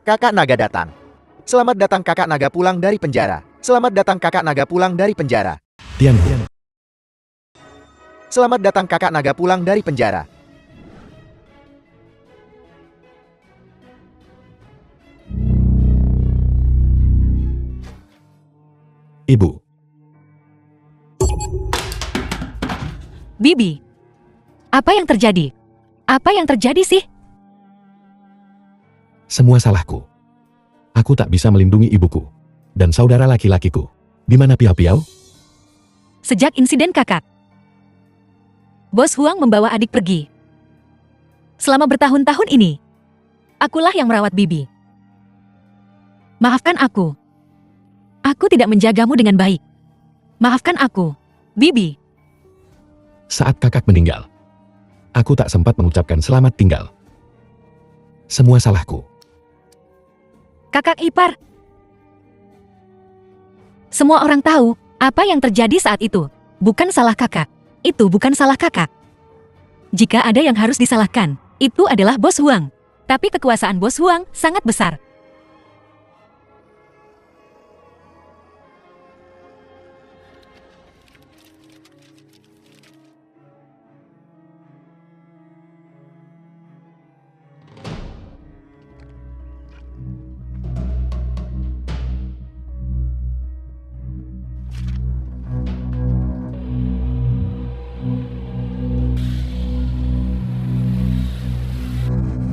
Kakak naga datang. Selamat datang kakak naga pulang dari penjara. Selamat datang kakak naga pulang dari penjara. Tiang. Selamat datang kakak naga pulang dari penjara. Ibu. Bibi, apa yang terjadi? Apa yang terjadi sih? Semua salahku. Aku tak bisa melindungi ibuku dan saudara laki-lakiku. Di mana Piao-Piao? Sejak insiden kakak, Bos Huang membawa adik pergi. Selama bertahun-tahun ini, akulah yang merawat Bibi. Maafkan aku. Aku tidak menjagamu dengan baik. Maafkan aku, Bibi. Saat kakak meninggal, aku tak sempat mengucapkan selamat tinggal. Semua salahku. Kakak ipar. Semua orang tahu apa yang terjadi saat itu. Bukan salah kakak. Itu bukan salah kakak. Jika ada yang harus disalahkan, itu adalah Bos Huang. Tapi kekuasaan Bos Huang sangat besar.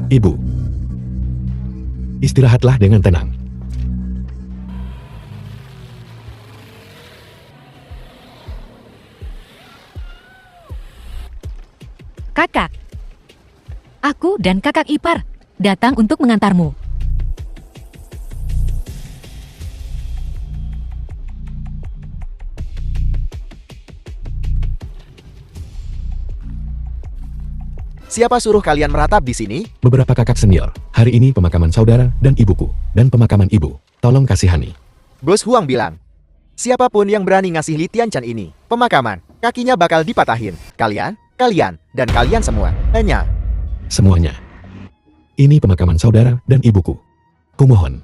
Ibu. Istirahatlah dengan tenang. Kakak. Aku dan kakak ipar datang untuk mengantarmu. Siapa suruh kalian meratap di sini? Beberapa kakak senior. Hari ini pemakaman saudara dan ibuku. Dan pemakaman ibu. Tolong kasihani. Bos Huang bilang, siapapun yang berani ngasih Li Tianchan ini pemakaman, kakinya bakal dipatahin. Kalian, dan kalian semua. Hanya. Semuanya. Ini pemakaman saudara dan ibuku. Kumohon.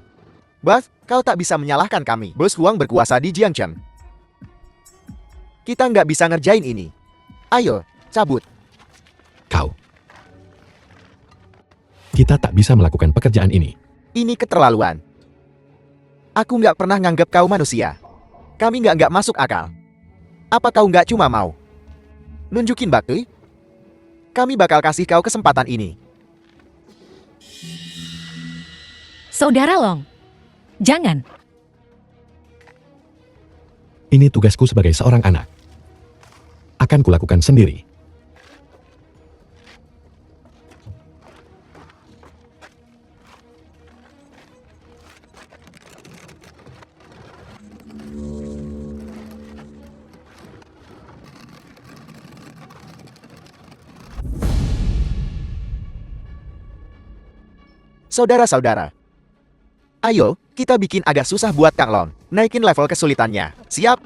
Bos, kau tak bisa menyalahkan kami. Bos Huang berkuasa di Jiangchen. Kita nggak bisa ngerjain ini. Ayo, cabut. Kau. Kita tak bisa melakukan pekerjaan ini. Ini keterlaluan. Aku nggak pernah nganggap kau manusia. Kami nggak masuk akal. Apa kau nggak cuma mau nunjukin bakti? Kami bakal kasih kau kesempatan ini. Saudara Long, jangan. Ini tugasku sebagai seorang anak. Akan kulakukan sendiri. Saudara-saudara, ayo, kita bikin agak susah buat Kang Long. Naikin level kesulitannya. Siap?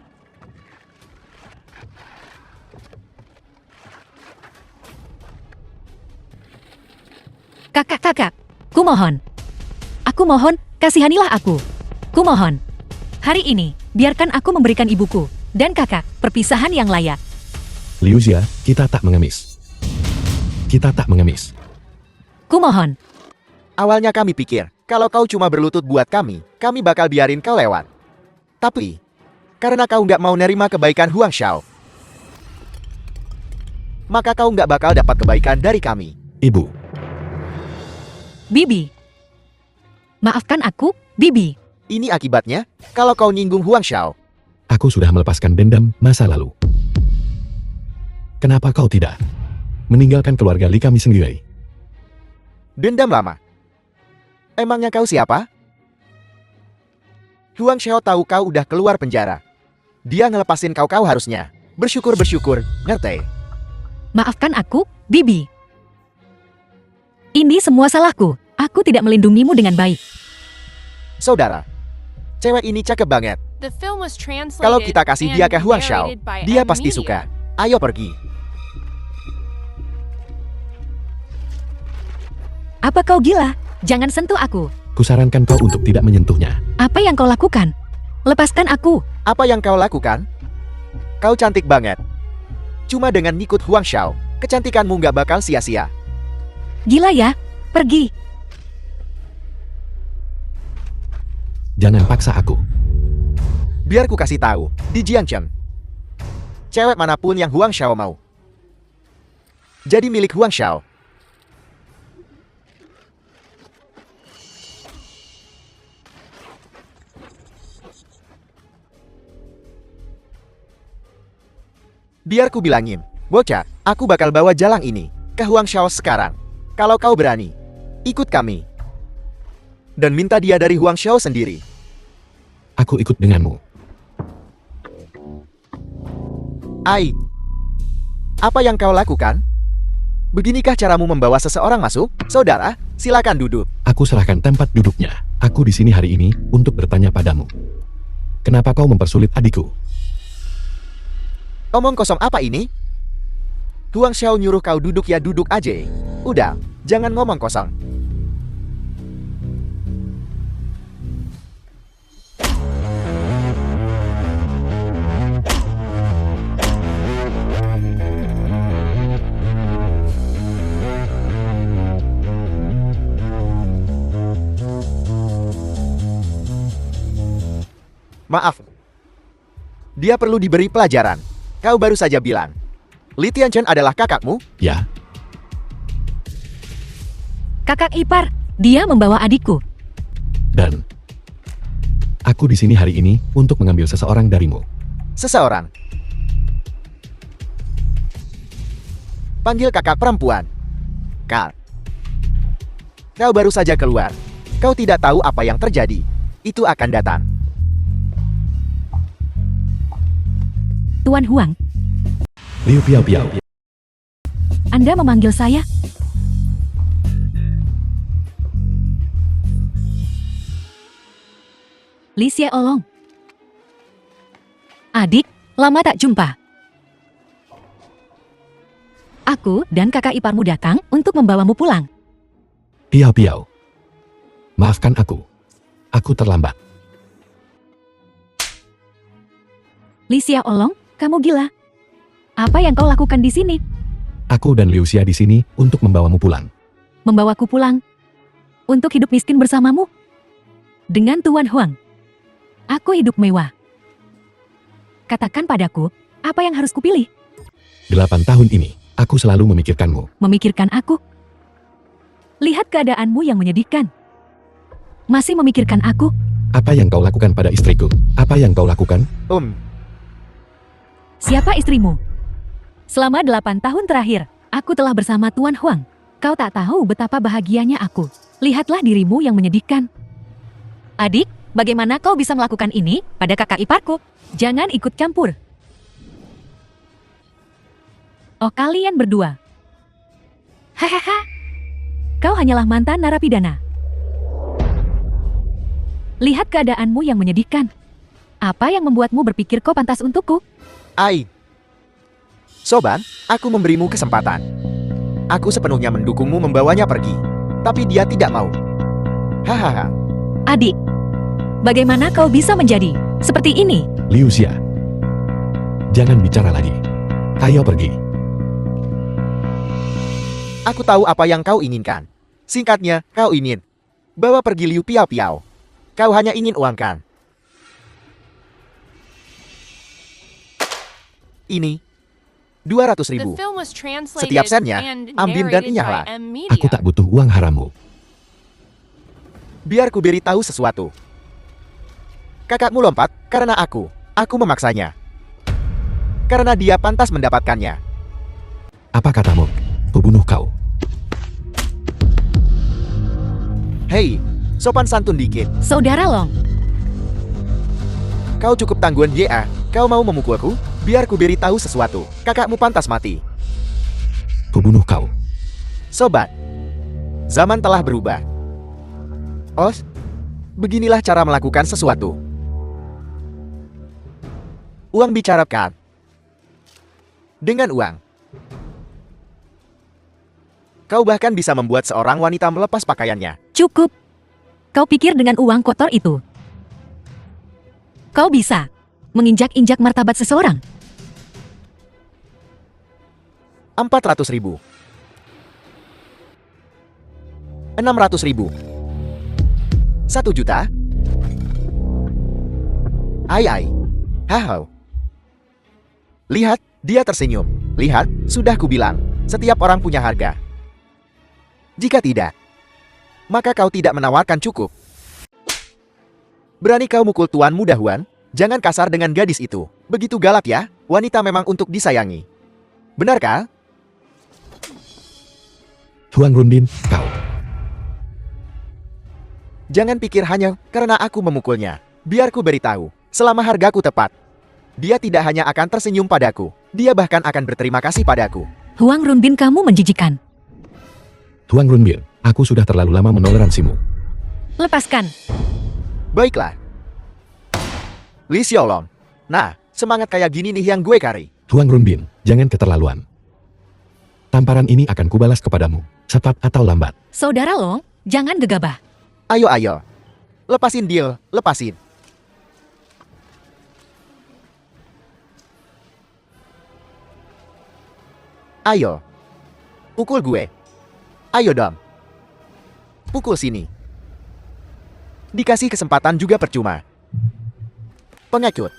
Kakak-kakak, kumohon. Aku mohon, kasihanilah aku. Kumohon. Hari ini, biarkan aku memberikan ibuku dan kakak perpisahan yang layak. Liu Xia, kita tak mengemis. Kita tak mengemis. Kumohon. Awalnya kami pikir, kalau kau cuma berlutut buat kami bakal biarin kau lewat. Tapi, karena kau nggak mau nerima kebaikan Huang Xiao, maka kau nggak bakal dapat kebaikan dari kami. Ibu. Bibi. Maafkan aku, Bibi. Ini akibatnya, kalau kau nyinggung Huang Xiao. Aku sudah melepaskan dendam masa lalu. Kenapa kau tidak meninggalkan keluarga Li kami sendiri? Dendam lama. Emangnya kau siapa? Huang Xiao tahu kau udah keluar penjara. Dia ngelepasin kau harusnya bersyukur, ngerti? Maafkan aku, Bibi. Ini semua salahku. Aku tidak melindungimu dengan baik. Saudara, cewek ini cakep banget. Kalau kita kasih dia ke Huang Xiao, dia pasti suka. Ayo pergi. Apa kau gila? Jangan sentuh aku. Kusarankan kau untuk tidak menyentuhnya. Apa yang kau lakukan? Lepaskan aku. Apa yang kau lakukan? Kau cantik banget. Cuma dengan ngikut Huang Xiao, kecantikanmu nggak bakal sia-sia. Gila ya? Pergi. Jangan paksa aku. Biar ku kasih tahu, di Jiangchen, cewek manapun yang Huang Xiao mau, jadi milik Huang Xiao. Biar ku bilangin, bocah, aku bakal bawa jalang ini ke Huang Xiao sekarang. Kalau kau berani, ikut kami. Dan minta dia dari Huang Xiao sendiri. Aku ikut denganmu. Ai, apa yang kau lakukan? Beginikah caramu membawa seseorang masuk? Saudara, silakan duduk. Aku serahkan tempat duduknya. Aku di sini hari ini untuk bertanya padamu. Kenapa kau mempersulit adikku? Omong kosong apa ini? Huang Xiao nyuruh kau duduk ya duduk aja. Udah, jangan ngomong kosong. Maaf. Dia perlu diberi pelajaran. Kau baru saja bilang, Li Tianchen adalah kakakmu? Ya, Kakak ipar, dia membawa adikku. dan aku di sini hari ini untuk mengambil seseorang darimu. Seseorang. Panggil kakak perempuan. Kak. Kau baru saja keluar. Kau tidak tahu apa yang terjadi. Itu akan datang. Tuan Huang, Liu Piao Piao. Anda memanggil saya? Li Xie Olong. Adik, lama tak jumpa. Aku dan kakak iparmu datang untuk membawamu pulang. Piao Piao. Maafkan aku. Aku terlambat. Li Xie Olong, kamu gila. Apa yang kau lakukan di sini? Aku dan Liu Xia di sini untuk membawamu pulang. Membawaku pulang? Untuk hidup miskin bersamamu? Dengan Tuan Huang. Aku hidup mewah. Katakan padaku, apa yang harus kupilih? 8 tahun ini, aku selalu memikirkanmu. Memikirkan aku? Lihat keadaanmu yang menyedihkan. Masih memikirkan aku? Apa yang kau lakukan pada istriku? Apa yang kau lakukan? Siapa istrimu? Selama 8 tahun terakhir, aku telah bersama Tuan Huang. Kau tak tahu betapa bahagianya aku. Lihatlah dirimu yang menyedihkan. Adik, bagaimana kau bisa melakukan ini pada kakak iparku? Jangan ikut campur. Oh, kalian berdua. Hahaha. Kau hanyalah mantan narapidana. Lihat keadaanmu yang menyedihkan. Apa yang membuatmu berpikir kau pantas untukku? Ai. Soban, aku memberimu kesempatan. Aku sepenuhnya mendukungmu membawanya pergi. Tapi dia tidak mau. Hahaha. Adik, bagaimana kau bisa menjadi seperti ini? Liu Xia. Jangan bicara lagi. Ayo pergi. Aku tahu apa yang kau inginkan. Singkatnya, kau ingin bawa pergi Liu Piao Piao. Kau hanya ingin uang kan? Ini 200.000. Setiap sennya, ambil dan inyahlah. Aku tak butuh uang harammu. Biar ku beritahu sesuatu. Kakakmu lompat karena aku memaksanya. Karena dia pantas mendapatkannya. Apa katamu? Kubunuh kau. Hei, sopan santun dikit. Saudara Long, Kau cukup tangguhan ya. Kau mau memukulku? Biar ku beritahu sesuatu. Kakakmu pantas mati. Kubunuh kau. Sobat, zaman telah berubah. Os, beginilah cara melakukan sesuatu. Uang bicara kan? Dengan uang, kau bahkan bisa membuat seorang wanita melepas pakaiannya. cukup. Kau pikir dengan uang kotor itu, kau bisa menginjak-injak martabat seseorang? 400.000. 600.000. 1 juta? Ai. Hahau. Lihat, dia tersenyum. Lihat, sudah kubilang, setiap orang punya harga. Jika tidak, maka kau tidak menawarkan cukup. Berani kau mukul Tuan Muda Huan? Jangan kasar dengan gadis itu. Begitu galak ya, wanita memang untuk disayangi. Benarkah? Huang Runbin, kau. Jangan pikir hanya karena aku memukulnya. Biar ku beritahu, selama hargaku tepat, dia tidak hanya akan tersenyum padaku, dia bahkan akan berterima kasih padaku. Huang Runbin, kamu menjijikan. Huang Runbin, aku sudah terlalu lama menoleransimu. Lepaskan. Baiklah. Li Xiaolong. Nah, semangat kayak gini nih yang gue cari. Huang Runbin, jangan keterlaluan. Tamparan ini akan kubalas kepadamu, cepat atau lambat. Saudara Long, jangan gegabah. Ayo. Lepasin deal, lepasin. Ayo. Pukul gue. Ayo dong. Pukul sini. Dikasih kesempatan juga percuma. Pengecut.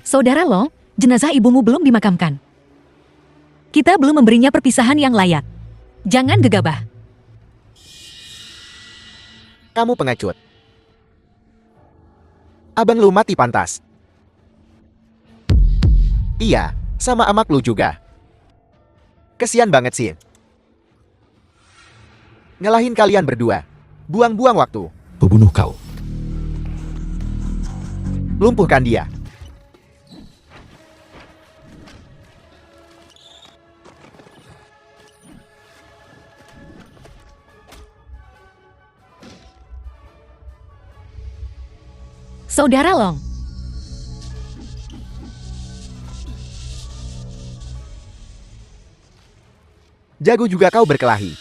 Saudara Long, jenazah ibumu belum dimakamkan. Kita belum memberinya perpisahan yang layak. Jangan gegabah. Kamu pengecut. Abang lu mati pantas. Iya, sama amak lu juga. Kesian banget sih. Ngelahin kalian berdua. Buang-buang waktu. Kubunuh kau. Lumpuhkan dia. Saudara Long, Jago juga kau berkelahi.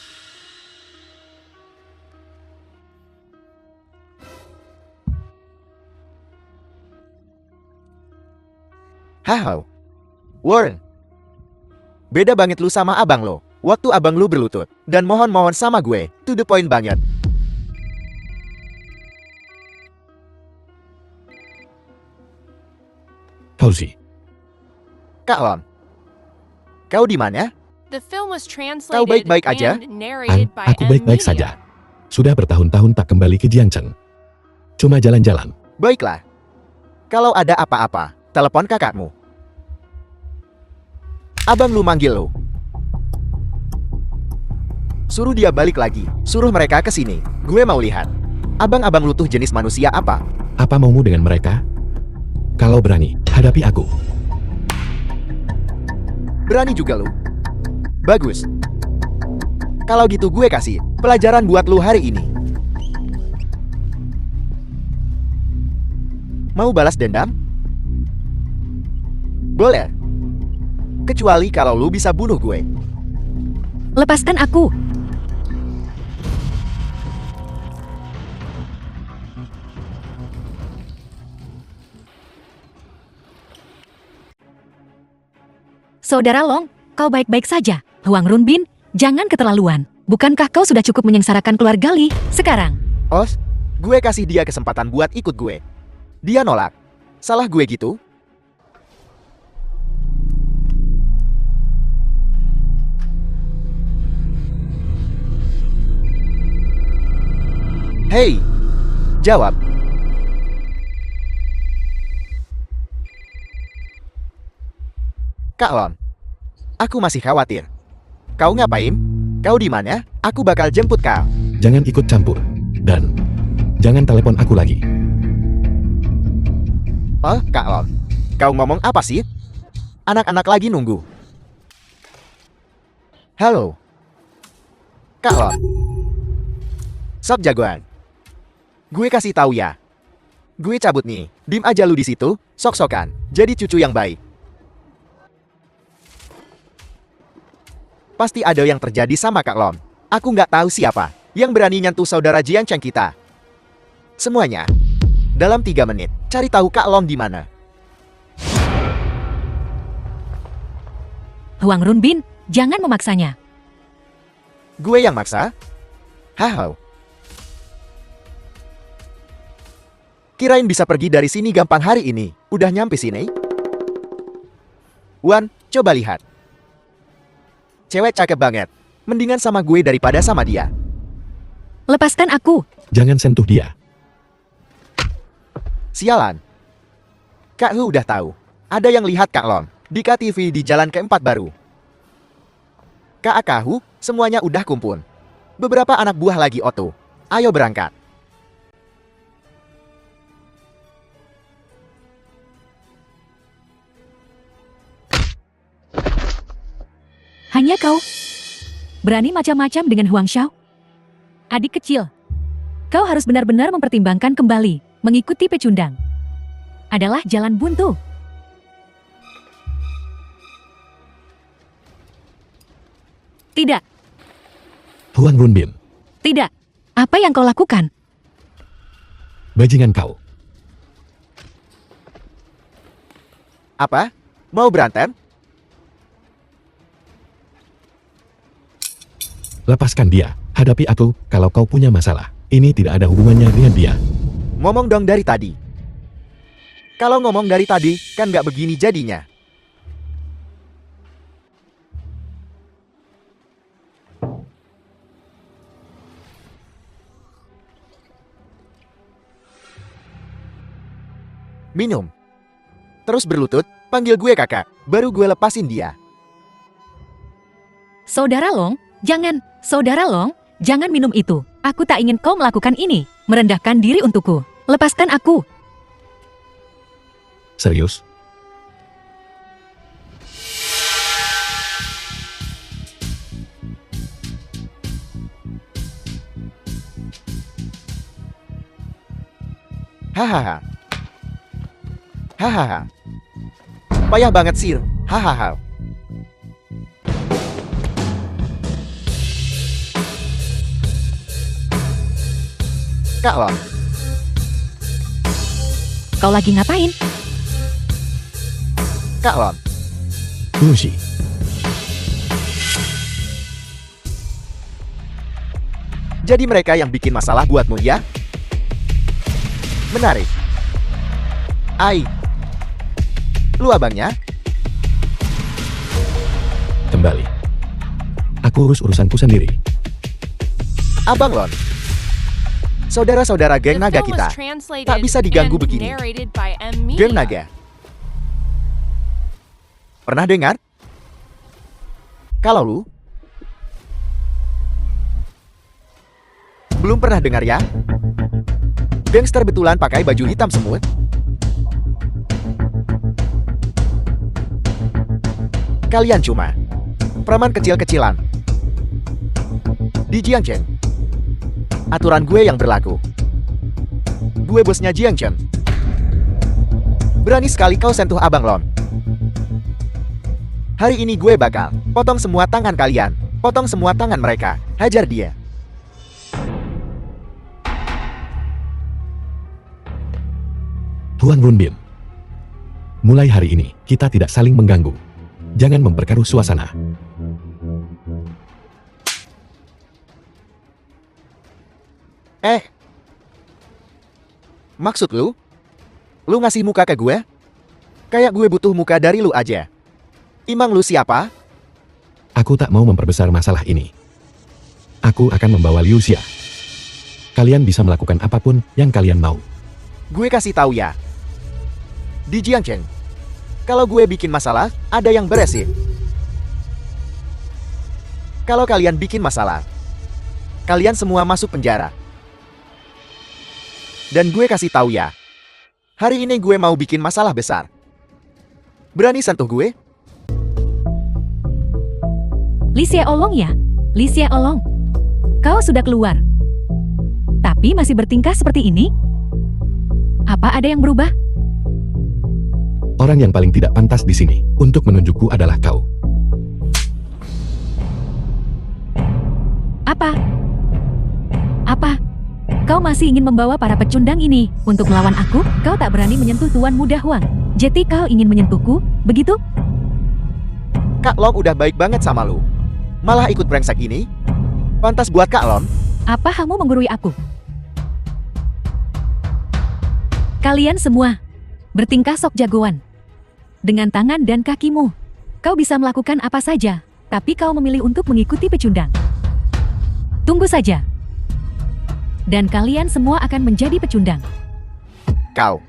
Hahau. Warren. Beda banget lu sama abang lo. Waktu abang lu berlutut. Dan mohon-mohon sama gue. To the point banget. Fauzi, Kak Lon. Kau di mana? The film was Kau translated baik-baik aja? and narrated by aku baik-baik M saja. Media. Sudah bertahun-tahun tak kembali ke Jiangchen. Cuma jalan-jalan. Baiklah. Kalau ada apa-apa, telepon kakakmu. Abang lu manggil lu. Suruh dia balik lagi. Suruh mereka ke sini. Gue mau lihat. Abang-abang lu tuh jenis manusia apa? Apa maumu dengan mereka? Kalau berani, hadapi aku. Berani juga lu? Bagus. Kalau gitu gue kasih pelajaran buat lu hari ini. Mau balas dendam? Boleh. Kecuali kalau lu bisa bunuh gue. lepaskan aku. Saudara Long, kau baik-baik saja. Huang Runbin, jangan keterlaluan. Bukankah kau sudah cukup menyengsarakan keluarga Li sekarang? Os, gue kasih dia kesempatan buat ikut gue. Dia nolak. Salah gue gitu? Hei, jawab. Kak Lon, aku masih khawatir. Kau ngapain? Kau di mana? Aku bakal jemput kau. Jangan ikut campur. Dan jangan telepon aku lagi. Oh, Kak Lon, kau ngomong apa sih? Anak-anak lagi nunggu. Halo. Kak Lon. Sob jagoan. Gue kasih tahu ya. Gue cabut nih. Dim aja lu di situ, sok-sokan. Jadi cucu yang baik. Pasti ada yang terjadi sama Kak Lon. Aku nggak tahu siapa yang berani nyentuh saudara Jiang Cheng kita. Semuanya. Dalam 3 menit, cari tahu Kak Long di mana. Huang Runbin, jangan memaksanya. Gue yang maksa? Hahau. Kirain bisa pergi dari sini gampang hari ini. Udah nyampe sini? Wan, coba lihat. Cewek cakep banget. Mendingan sama gue daripada sama dia. Lepaskan aku. Jangan sentuh dia. Sialan. Kak Hu udah tahu. Ada yang lihat Kak Long di KTV di jalan keempat baru. Kak Hu, semuanya udah kumpul. Beberapa anak buah lagi Oto. Ayo berangkat. Hanya kau. Berani macam-macam dengan Huang Xiao? Adik kecil. Kau harus benar-benar mempertimbangkan kembali. Mengikuti pecundang adalah jalan buntu. Tidak, Huang Runbin, tidak. Apa yang kau lakukan? bajingan kau. Apa? Mau berantem? Lepaskan dia. Hadapi aku kalau kau punya masalah. Ini tidak ada hubungannya dengan dia. Ngomong dong dari tadi. Kalau ngomong dari tadi, kan nggak begini jadinya. Minum. Terus berlutut, panggil gue kakak, baru gue lepasin dia. Saudara Long, jangan. Saudara Long, jangan minum itu. Aku tak ingin kau melakukan ini. Merendahkan diri untukku. Lepaskan aku. Serius? Hahaha. Hahaha. Payah banget sir. Hahaha. Kak Long, Kau lagi ngapain? Kak Long. Lucy, Jadi mereka yang bikin masalah buatmu ya? Menarik. Ai. Lu abangnya? kembali. Aku urus urusanku sendiri. Abang Lon. Saudara-saudara geng naga kita. Tak bisa diganggu begini. Geng naga. Pernah dengar? Kalau lu belum pernah dengar ya? Gangster betulan pakai baju hitam semut. Kalian cuma preman kecil-kecilan. Di Jiangchen, aturan gue yang berlaku. Gue bosnya Jiangchen. Berani sekali kau sentuh Abang Lon. Hari ini gue bakal potong semua tangan kalian. Potong semua tangan mereka. Hajar dia. Huang Runbin. Mulai hari ini, kita tidak saling mengganggu. Jangan memperkeruh suasana. Maksud lu? Lu ngasih muka ke gue? Kayak gue butuh muka dari lu aja. Imang lu siapa? Aku tak mau memperbesar masalah ini. Aku akan membawa Liu Xia. Kalian bisa melakukan apapun yang kalian mau. Gue kasih tahu ya. Di Jiangchen, kalau gue bikin masalah, ada yang beresin. Kalau kalian bikin masalah, kalian semua masuk penjara. Dan gue kasih tahu ya, hari ini gue mau bikin masalah besar. Berani sentuh gue? Li Xie Olong ya? Li Xie Olong. Kau sudah keluar. Tapi masih bertingkah seperti ini? Apa ada yang berubah? Orang yang paling tidak pantas di sini untuk menunjukku adalah kau. Apa? Apa? Kau Kau masih ingin membawa para pecundang ini untuk melawan aku? Kau tak berani menyentuh Tuan Muda Huang. Jadi kau ingin menyentuhku, begitu? Kak Long udah baik banget sama lu. Malah ikut brengsek ini? Pantas buat Kak Long. Apa kamu menggurui aku? Kalian semua bertingkah sok jagoan. Dengan tangan dan kakimu, kau bisa melakukan apa saja, tapi kau memilih untuk mengikuti pecundang. Tunggu saja. Dan kalian semua akan menjadi pecundang. Kau.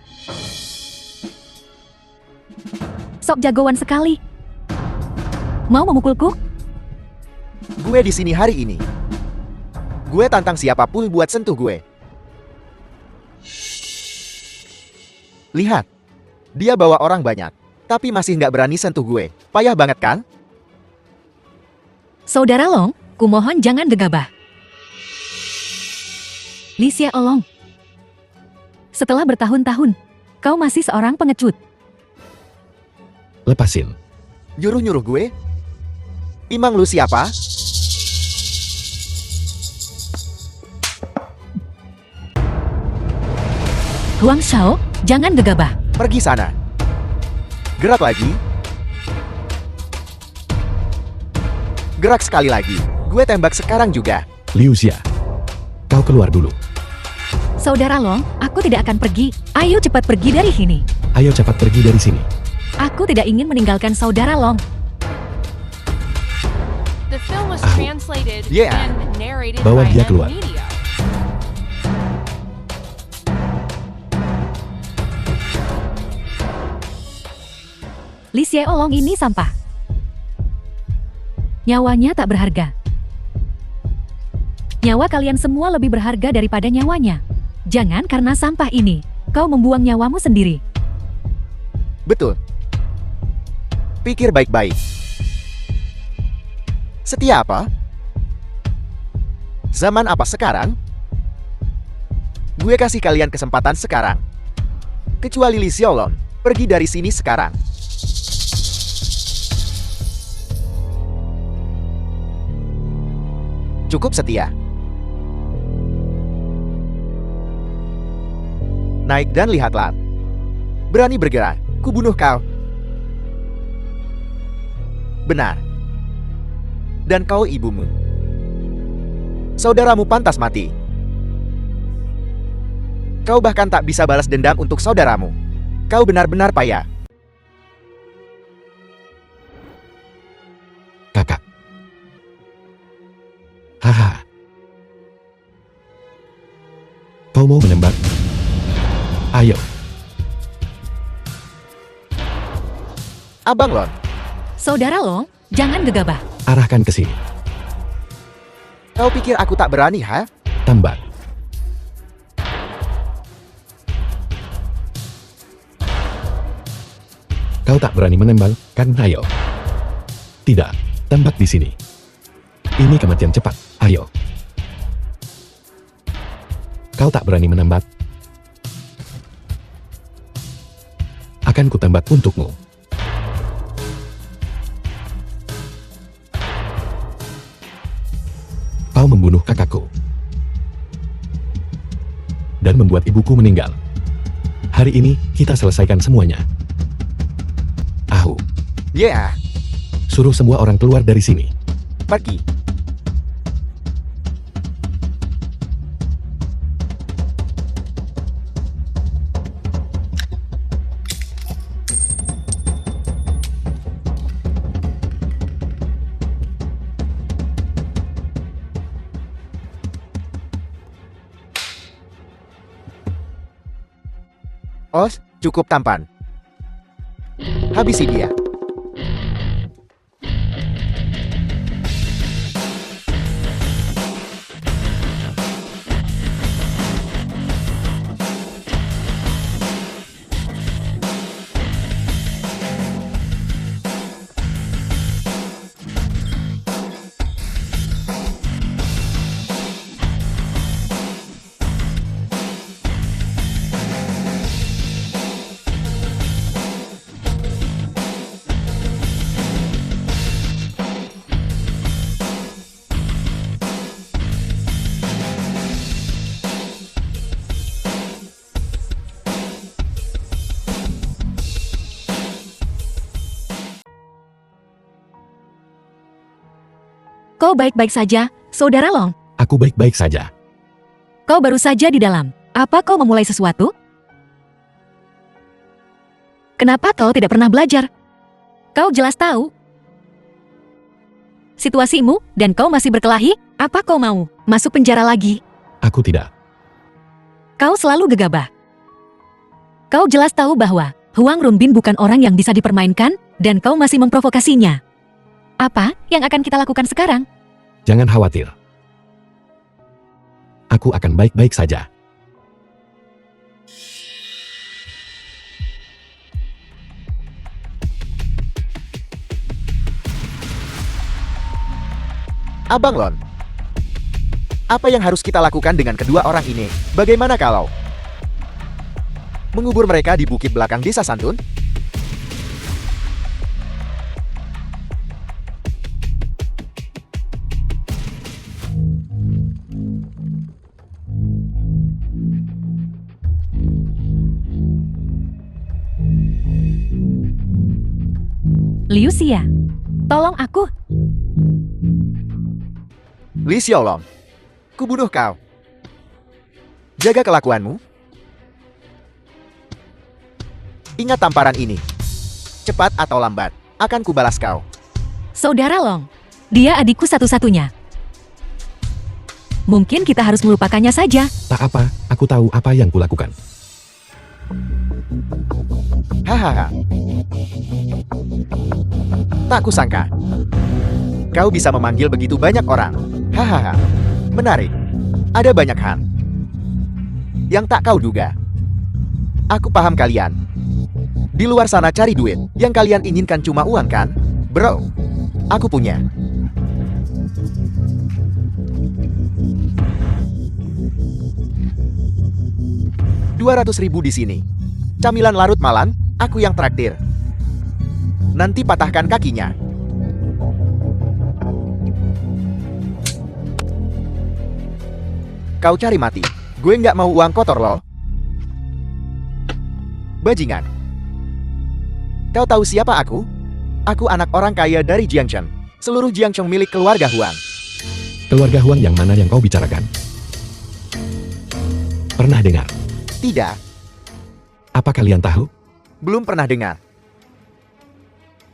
Sok jagoan sekali. Mau memukulku? Gue di sini hari ini. Gue tantang siapapun buat sentuh gue. Lihat. Dia bawa orang banyak, tapi masih nggak berani sentuh gue. Payah banget kan? Saudara Long, kumohon jangan gegabah. Li Xia Olong. Setelah bertahun-tahun, kau masih seorang pengecut. Lepasin. Nyuruh-nyuruh gue? Imang lu siapa? Huang Shao, jangan gegabah. Pergi sana. Gerak lagi. Gerak sekali lagi. Gue tembak sekarang juga. Liu Xia. Kau keluar dulu. Saudara Long, aku tidak akan pergi. Ayo cepat pergi dari sini. Ayo cepat pergi dari sini. Aku tidak ingin meninggalkan saudara Long. The film was Ow. translated Yeah. and narrated Bawa by dia keluar. Media. Li Xia Olong ini sampah. Nyawanya tak berharga. Nyawa kalian semua lebih berharga daripada nyawanya. Jangan karena sampah ini, kau membuang nyawamu sendiri. Betul. Pikir baik-baik. Setia apa? Zaman apa sekarang? Gue kasih kalian kesempatan sekarang. Kecuali Li Xiaolong, pergi dari sini sekarang. Cukup setia. Naik dan lihatlah. Berani bergerak, kubunuh kau. Benar. Dan kau ibumu. Saudaramu pantas mati. Kau bahkan tak bisa balas dendam untuk saudaramu. Kau benar-benar payah. Kakak. Haha. Kau mau menembak? Ayo. Abang Lon, Saudara Long, jangan gegabah. Arahkan ke sini. kau pikir aku tak berani, ha? Tambak. Kau tak berani menembak, kan? Ayo. Tidak. Tembak di sini. Ini kematian cepat. Ayo. Kau tak berani menembak. Akan kutembak untukmu. Kau membunuh kakakku. Dan membuat ibuku meninggal. Hari ini, kita selesaikan semuanya. Ahu, Ya, suruh semua orang keluar dari sini. pergi. Os, cukup tampan. Habisi dia. Kau baik-baik saja, Saudara Long? Aku baik-baik saja. Kau baru saja di dalam. Apa kau memulai sesuatu? Kenapa kau tidak pernah belajar? Kau jelas tahu situasimu dan kau masih berkelahi? Apa kau mau masuk penjara lagi? Aku tidak. Kau selalu gegabah. Kau jelas tahu bahwa Huang Runbin bukan orang yang bisa dipermainkan dan kau masih memprovokasinya. Apa yang akan kita lakukan sekarang? Jangan khawatir. Aku akan baik-baik saja. Abang Lon, apa yang harus kita lakukan dengan kedua orang ini? Bagaimana kalau mengubur mereka di bukit belakang desa Santun? Liu Xia, tolong aku. Li Xiaolong, kubunuh kau. Jaga kelakuanmu. Ingat tamparan ini. Cepat atau lambat, akan kubalas kau. Saudara Long, dia adikku satu-satunya. Mungkin kita harus melupakannya saja. Tak apa, aku tahu apa yang kulakukan. Hahaha. Tak kusangka. Kau bisa memanggil begitu banyak orang. Hahaha. Menarik. Ada banyak hal yang tak kau duga. Aku paham kalian. Di luar sana cari duit. Yang kalian inginkan cuma uang kan? Bro, aku punya. $200.000 di sini. Camilan larut malam, aku yang traktir. Nanti patahkan kakinya. Kau cari mati. Gue nggak mau uang kotor loh. Bajingan. Kau tahu siapa aku? Aku anak orang kaya dari Jiangcheng. Seluruh Jiangcheng milik keluarga Huang. Keluarga Huang yang mana yang kau bicarakan? Pernah dengar? Tidak, Apa kalian tahu? belum pernah dengar.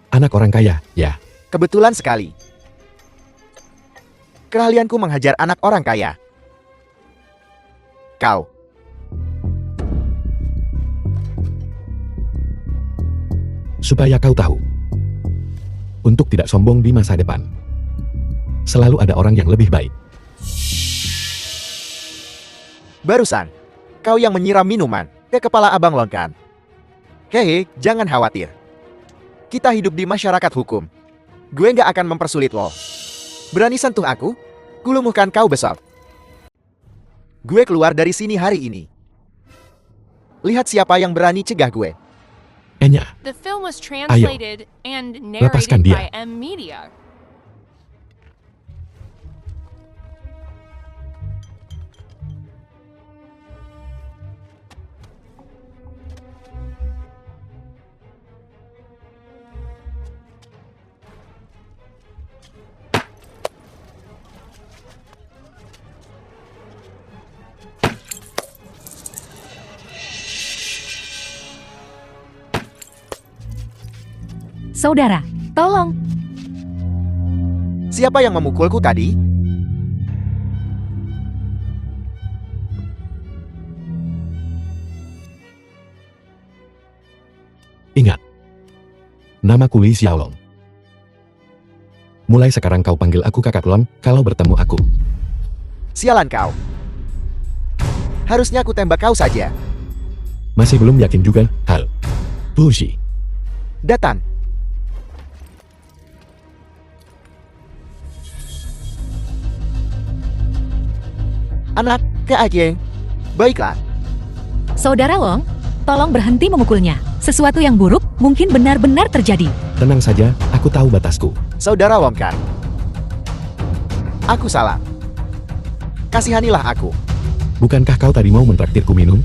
Anak orang kaya, ya. Kebetulan sekali. Keahlianku menghajar anak orang kaya. Kau. Supaya kau tahu. Untuk tidak sombong di masa depan. Selalu ada orang yang lebih baik. Barusan, kau yang menyiram minuman ke kepala Abang Lon kan? Hehe, jangan khawatir. Kita hidup di masyarakat hukum. Gue nggak akan mempersulit lo. Berani sentuh aku? Kulumuhkan kau besok. Gue keluar dari sini hari ini. Lihat siapa yang berani cegah gue. Enya, The film was translated and lepaskan narrated dia. by M Media. Saudara, tolong. Siapa yang memukulku tadi? Ingat. Namaku Li Xiaolong. Mulai sekarang kau panggil aku Kakak Lon kalau bertemu aku. Sialan kau. Harusnya aku tembak kau saja. Masih belum yakin juga, Hal. Bushi. Datang. Anak, keajeng. Baiklah. Saudara Long, tolong berhenti memukulnya. Sesuatu yang buruk mungkin benar-benar terjadi. Tenang saja, aku tahu batasku. Saudara Wongkar. Aku salah. Kasihanilah aku. Bukankah kau tadi mau mentraktirku minum?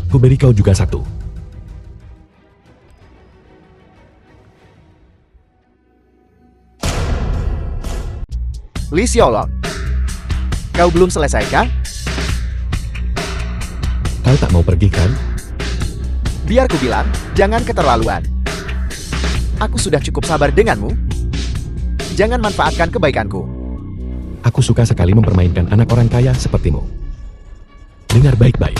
Ku beri kau juga satu. Li Xiaolong. Kau belum selesai kah? Kau tak mau pergi kan? Biar ku bilang, jangan keterlaluan. Aku sudah cukup sabar denganmu. Jangan manfaatkan kebaikanku. Aku suka sekali mempermainkan anak orang kaya sepertimu. Dengar baik-baik.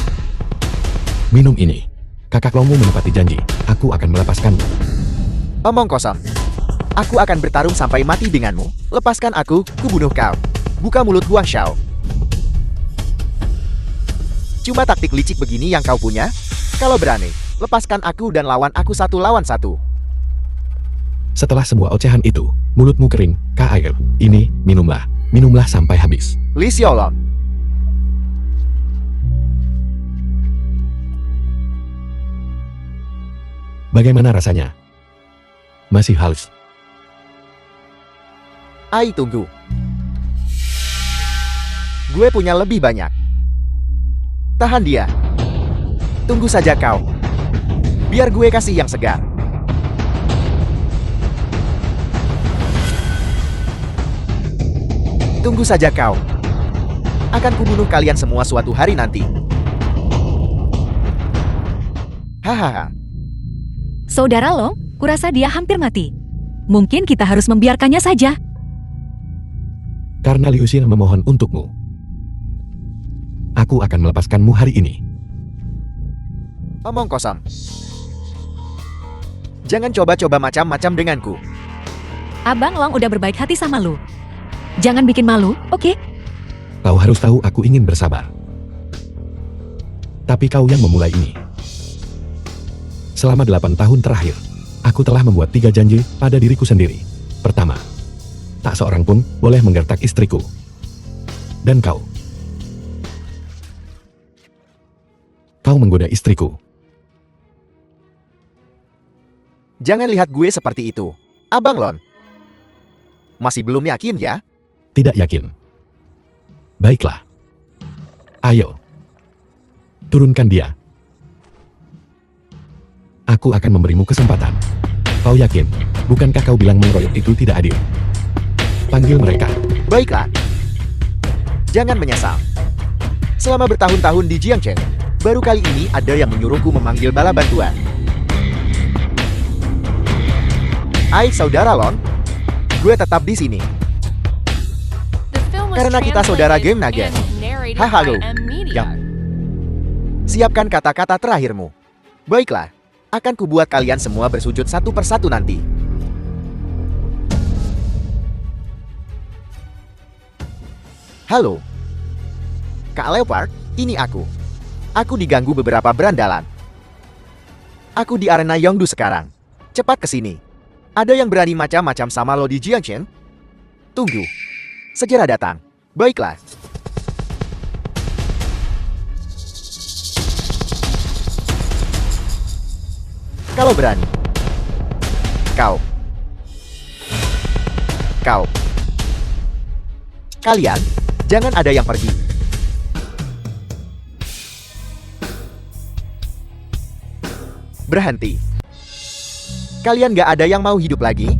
Minum ini. Kakak Longmu menepati janji. Aku akan melepaskanmu. Omong kosong. Aku akan bertarung sampai mati denganmu. Lepaskan aku, kubunuh kau. Buka mulut Huang Xiao. Cuma taktik licik begini yang kau punya? Kalau berani, lepaskan aku dan lawan aku 1 lawan 1. Setelah semua ocehan itu, mulutmu kering, air. Ini, minumlah. Minumlah sampai habis. Li Xiaolong. Bagaimana rasanya? Masih halus. Ai, tunggu. Gue punya lebih banyak. Tahan dia. Tunggu saja kau. Biar gue kasih yang segar. Tunggu saja kau. Akan kubunuh kalian semua suatu hari nanti. Hahaha. Saudara Long, kurasa dia hampir mati. Mungkin kita harus membiarkannya saja. Karena Liu Xia memohon untukmu. Aku akan melepaskanmu hari ini. Omong kosong. Jangan coba-coba macam-macam denganku. Abang Long udah berbaik hati sama lu. Jangan bikin malu, oke? Kau harus tahu aku ingin bersabar. Tapi kau yang memulai ini. Selama 8 tahun terakhir, aku telah membuat 3 janji pada diriku sendiri. Pertama, tak seorang pun boleh menggertak istriku. Dan kau menggoda istriku. Jangan lihat gue seperti itu. Abang Lon. Masih belum yakin ya? Tidak yakin. Baiklah. Ayo. Turunkan dia. Aku akan memberimu kesempatan. Kau yakin? Bukankah kau bilang mengeroyok itu tidak adil? Panggil mereka. Baiklah. Jangan menyesal. Selama bertahun-tahun di Jiangchen, baru kali ini ada yang menyuruhku memanggil bala bantuan. Ai, saudara Lon. Gue tetap di sini. The film was Karena kita saudara translated game naga. and narrated Halo. by M Media. Yang. Siapkan kata-kata terakhirmu. Baiklah. Akan kubuat kalian semua bersujud satu persatu nanti. Halo. Kak Leopard, ini aku. Aku diganggu beberapa berandalan. Aku di arena Yongdu sekarang. Cepat ke sini. Ada yang berani macam-macam sama lo di Jiangchen? Tunggu. Segera datang. Baiklah. Kalau berani. Kau. Kalian, jangan ada yang pergi. Berhenti. Kalian gak ada yang mau hidup lagi?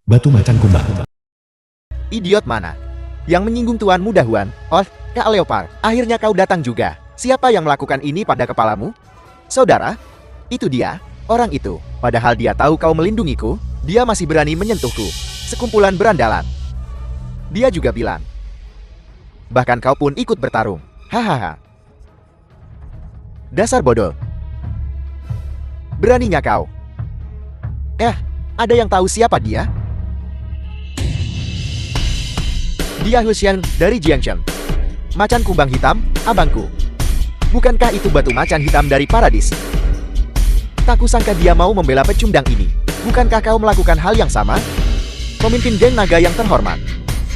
Batu macan kumbang. Idiot mana? Yang menyinggung Tuan Muda Huan? Oh, Kak Leopard, akhirnya kau datang juga. Siapa yang melakukan ini pada kepalamu? Saudara, itu dia, orang itu. Padahal dia tahu kau melindungiku, dia masih berani menyentuhku. Sekumpulan berandalan. Dia juga bilang. Bahkan kau pun ikut bertarung. Hahaha. Dasar bodoh. Beraninya kau. Ada yang tahu siapa dia? Dia Huxian dari Jiangchen. Macan kumbang hitam, abangku. Bukankah itu batu macan hitam dari Paradis? Tak kusangka dia mau membela pecundang ini. Bukankah kau melakukan hal yang sama? Pemimpin geng naga yang terhormat.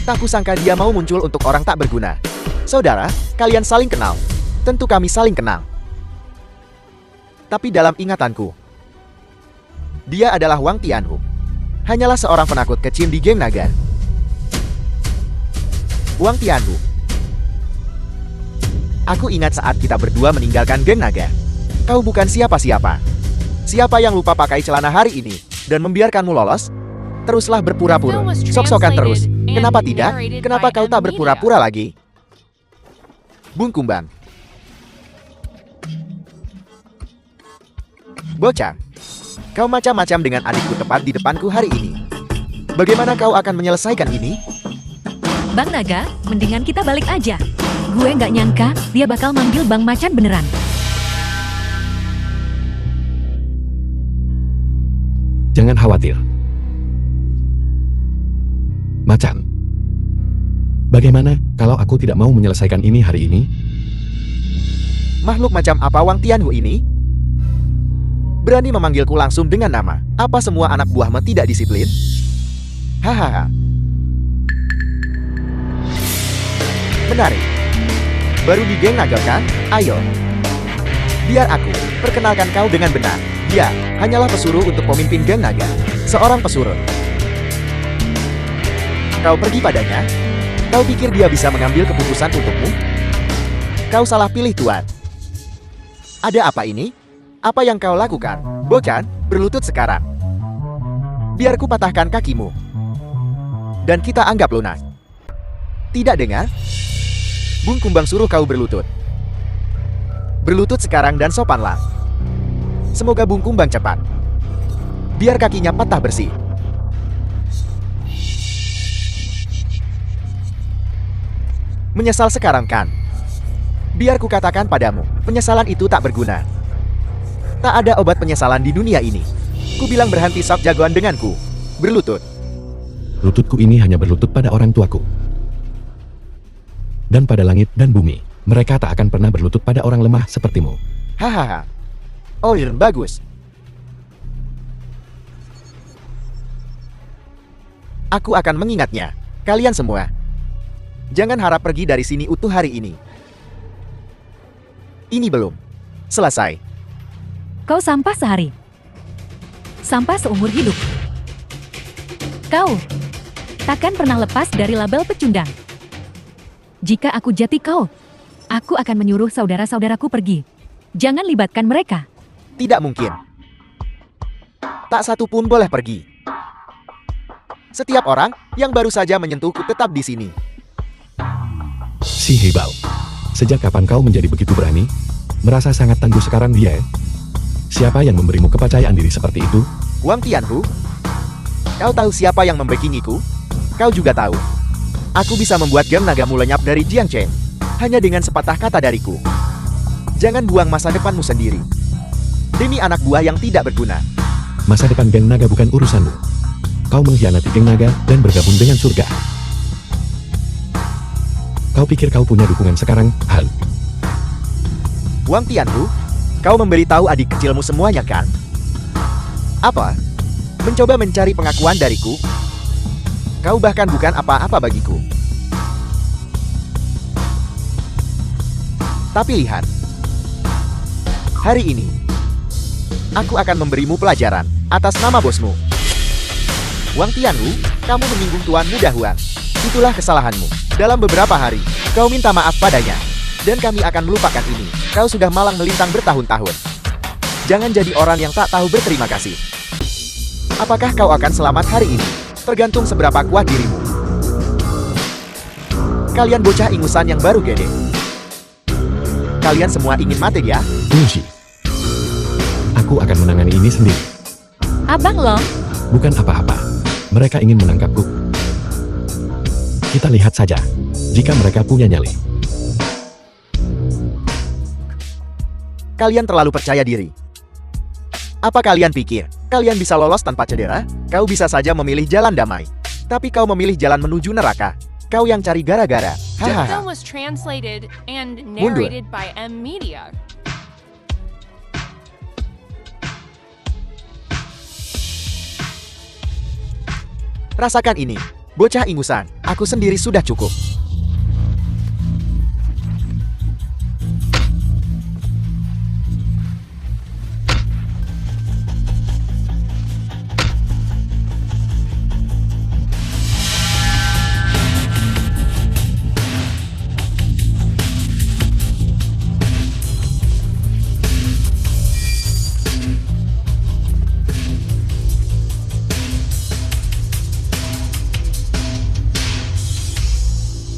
Tak kusangka dia mau muncul untuk orang tak berguna. Saudara, kalian saling kenal. Tentu kami saling kenal. Tapi dalam ingatanku, dia adalah Wang Tianhu. Hanyalah seorang penakut kecil di geng naga. Wang Tianhu. Aku ingat saat kita berdua meninggalkan geng naga. Kau bukan siapa-siapa. Siapa yang lupa pakai celana hari ini dan membiarkanmu lolos? Teruslah berpura-pura, sok-sokan terus. and Kenapa tidak? narrated Kenapa by kau tak M Media. berpura-pura lagi? Bung Kumbang. Bocah, kau macam-macam dengan adikku tepat di depanku hari ini. Bagaimana kau akan menyelesaikan ini? Bang Naga, mendingan kita balik aja. Gue nggak nyangka dia bakal manggil Bang Macan beneran. Jangan khawatir. Macan. Bagaimana kalau aku tidak mau menyelesaikan ini hari ini? Makhluk macam apa Wang Tianhu ini? Berani memanggilku langsung dengan nama. Apa semua anak buahmu tidak disiplin? Hahaha. Menarik. Baru di geng naga kan? Ayo. Biar aku perkenalkan kau dengan benar. Dia hanyalah pesuruh untuk pemimpin geng naga. Seorang pesuruh. Kau pergi padanya? Kau pikir dia bisa mengambil keputusan untukmu? Kau salah pilih tuan. Ada apa ini? Apa yang kau lakukan? Bocah, berlutut sekarang. Biar ku patahkan kakimu. Dan kita anggap lunas. Tidak dengar? Bung Kumbang suruh kau berlutut. Berlutut sekarang dan sopanlah. Semoga Bung Kumbang cepat. Biar kakinya patah bersih. Menyesal sekarang kan? Biar ku katakan padamu, penyesalan itu tak berguna. Tak ada obat penyesalan di dunia ini. Ku bilang berhenti sok jagoan denganku. Berlutut. Lututku ini hanya berlutut pada orang tuaku. Dan pada langit dan bumi, mereka tak akan pernah berlutut pada orang lemah sepertimu. Hahaha. Oh, bagus. Aku akan mengingatnya. Kalian semua. Jangan harap pergi dari sini utuh hari ini. Ini belum selesai. Kau sampah sehari. Sampah seumur hidup. Kau takkan pernah lepas dari label pecundang. Jika aku jati kau, aku akan menyuruh saudara-saudaraku pergi. Jangan libatkan mereka. Tidak mungkin. Tak satu pun boleh pergi. Setiap orang yang baru saja menyentuhku tetap di sini. Si Hebao. Sejak kapan kau menjadi begitu berani? Merasa sangat tangguh sekarang dia? Siapa yang memberimu kepercayaan diri seperti itu? Wang Tianhu, kau tahu siapa yang membackingiku? Kau juga tahu. Aku bisa membuat geng nagamu lenyap dari Jiangcheng hanya dengan sepatah kata dariku. Jangan buang masa depanmu sendiri demi anak buah yang tidak berguna. Masa depan geng naga bukan urusanmu. Kau mengkhianati geng naga dan bergabung dengan surga. Kau pikir kau punya dukungan sekarang, Han? Wang Tianhu, kau memberitahu adik kecilmu semuanya kan? Apa? Mencoba mencari pengakuan dariku? Kau bahkan bukan apa-apa bagiku. Tapi lihat. Hari ini, aku akan memberimu pelajaran atas nama bosmu. Wang Tianhu, kamu menyinggung tuanmu Dahuan. Itulah kesalahanmu. Dalam beberapa hari, kau minta maaf padanya. Dan kami akan melupakan ini. Kau sudah malang melintang bertahun-tahun. Jangan jadi orang yang tak tahu berterima kasih. Apakah kau akan selamat hari ini? Tergantung seberapa kuat dirimu. Kalian bocah ingusan yang baru gede. Kalian semua ingin mati ya? Lucy. Aku akan menangani ini sendiri. Abang lo, Bukan apa-apa. Mereka ingin menangkapku. Kita lihat saja. Jika mereka punya nyali. Kalian terlalu percaya diri. Apa kalian pikir? Kalian bisa lolos tanpa cedera? Kau bisa saja memilih jalan damai. Tapi kau memilih jalan menuju neraka. Kau yang cari gara-gara. The Hahaha. film was translated and narrated by M Media. Rasakan ini. Bocah ingusan. Aku sendiri sudah cukup.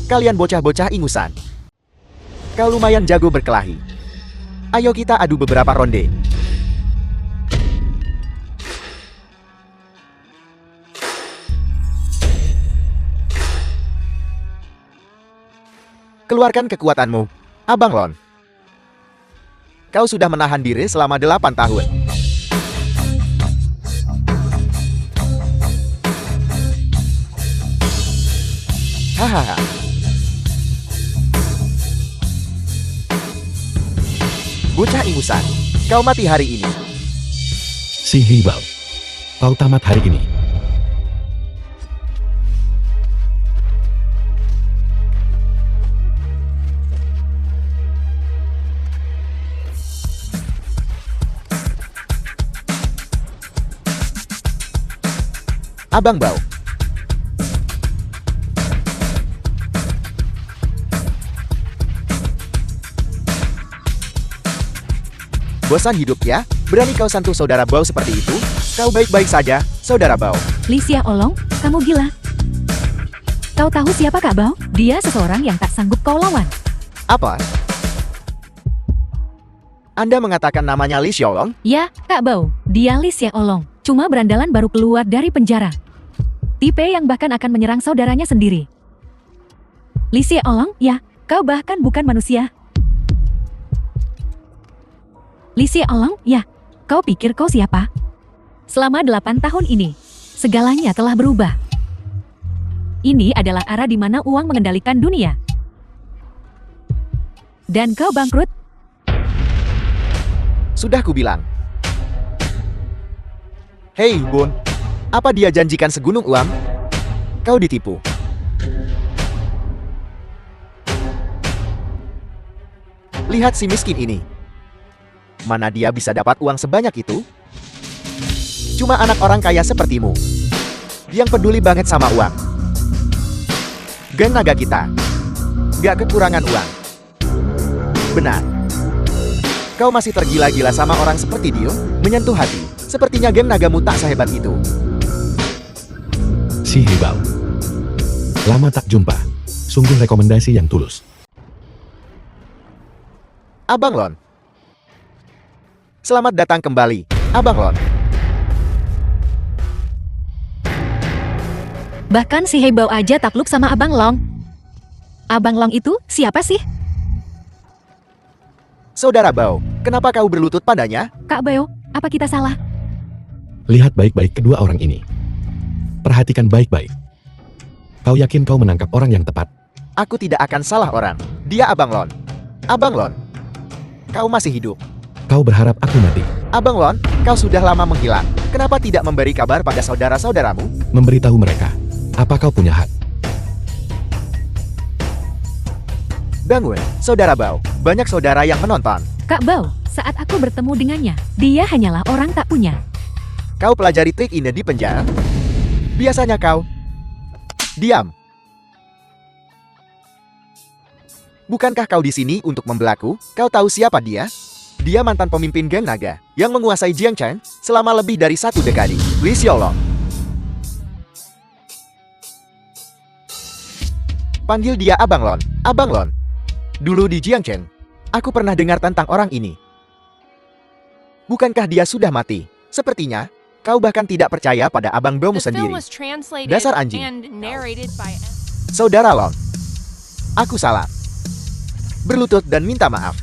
Kalian bocah-bocah ingusan. Kau lumayan jago berkelahi. Ayo kita adu beberapa ronde. Keluarkan kekuatanmu, Abang Lon. Kau sudah menahan diri selama 8 tahun. Hahaha. Bocah ingusan, kau mati hari ini. Si Heibao, kau tamat hari ini. Abang Bao. Bosan hidup ya? Berani kau sentuh saudara Bao seperti itu? Kau baik-baik saja, saudara Bao. Lisia Olong, kamu gila. Kau tahu siapa Kak Bao? Dia seseorang yang tak sanggup kau lawan. Apa? Anda mengatakan namanya Li Xiaolong? Ya, Kak Bao, dia Lisia Olong. Cuma berandalan baru keluar dari penjara. Tipe yang bahkan akan menyerang saudaranya sendiri. Lisia Olong, ya, kau bahkan bukan manusia. Lisia Olong, ya, kau pikir kau siapa? Selama 8 tahun ini, segalanya telah berubah. Ini adalah era di mana uang mengendalikan dunia. Dan kau bangkrut? Sudah kubilang. Hei, Bun. Apa dia janjikan segunung uang? Kau ditipu. Lihat si miskin ini. Mana dia bisa dapat uang sebanyak itu? Cuma anak orang kaya sepertimu yang peduli banget sama uang. Geng naga kita gak kekurangan uang. Benar. Kau masih tergila-gila sama orang seperti dia? Menyentuh hati. Sepertinya geng nagamu tak sehebat itu. Si Heibao, lama tak jumpa. Sungguh rekomendasi yang tulus. Abang Lon. Selamat datang kembali, Abang Lon. Bahkan si Heibao aja takluk sama Abang Long. Abang Long itu siapa sih? Saudara Bao, kenapa kau berlutut padanya? Kak Bao, apa kita salah? Lihat baik-baik kedua orang ini. Perhatikan baik-baik. Kau yakin kau menangkap orang yang tepat? Aku tidak akan salah orang. Dia Abang Lon. Abang Lon, kau masih hidup. Kau berharap aku mati? Abang Lon, kau sudah lama menghilang. Kenapa tidak memberi kabar pada saudara-saudaramu? Memberitahu mereka. Apa kau punya hak? Bangun, saudara Bao. Banyak saudara yang menonton. Kak Bao, saat aku bertemu dengannya, dia hanyalah orang tak punya. Kau pelajari trik ini di penjara? Biasanya kau diam. Bukankah kau di sini untuk membelaku? Kau tahu siapa dia? Dia mantan pemimpin geng naga yang menguasai Jiangchen selama lebih dari 1 dekade. Li Xiaolong. Panggil dia Abang Lon. Abang Lon. Dulu di Jiangchen, aku pernah dengar tentang orang ini. Bukankah dia sudah mati? Sepertinya kau bahkan tidak percaya pada Abang Bao The film sendiri. was translated Dasar anjing. and narrated by Saudara Lon, aku salah. Berlutut dan minta maaf.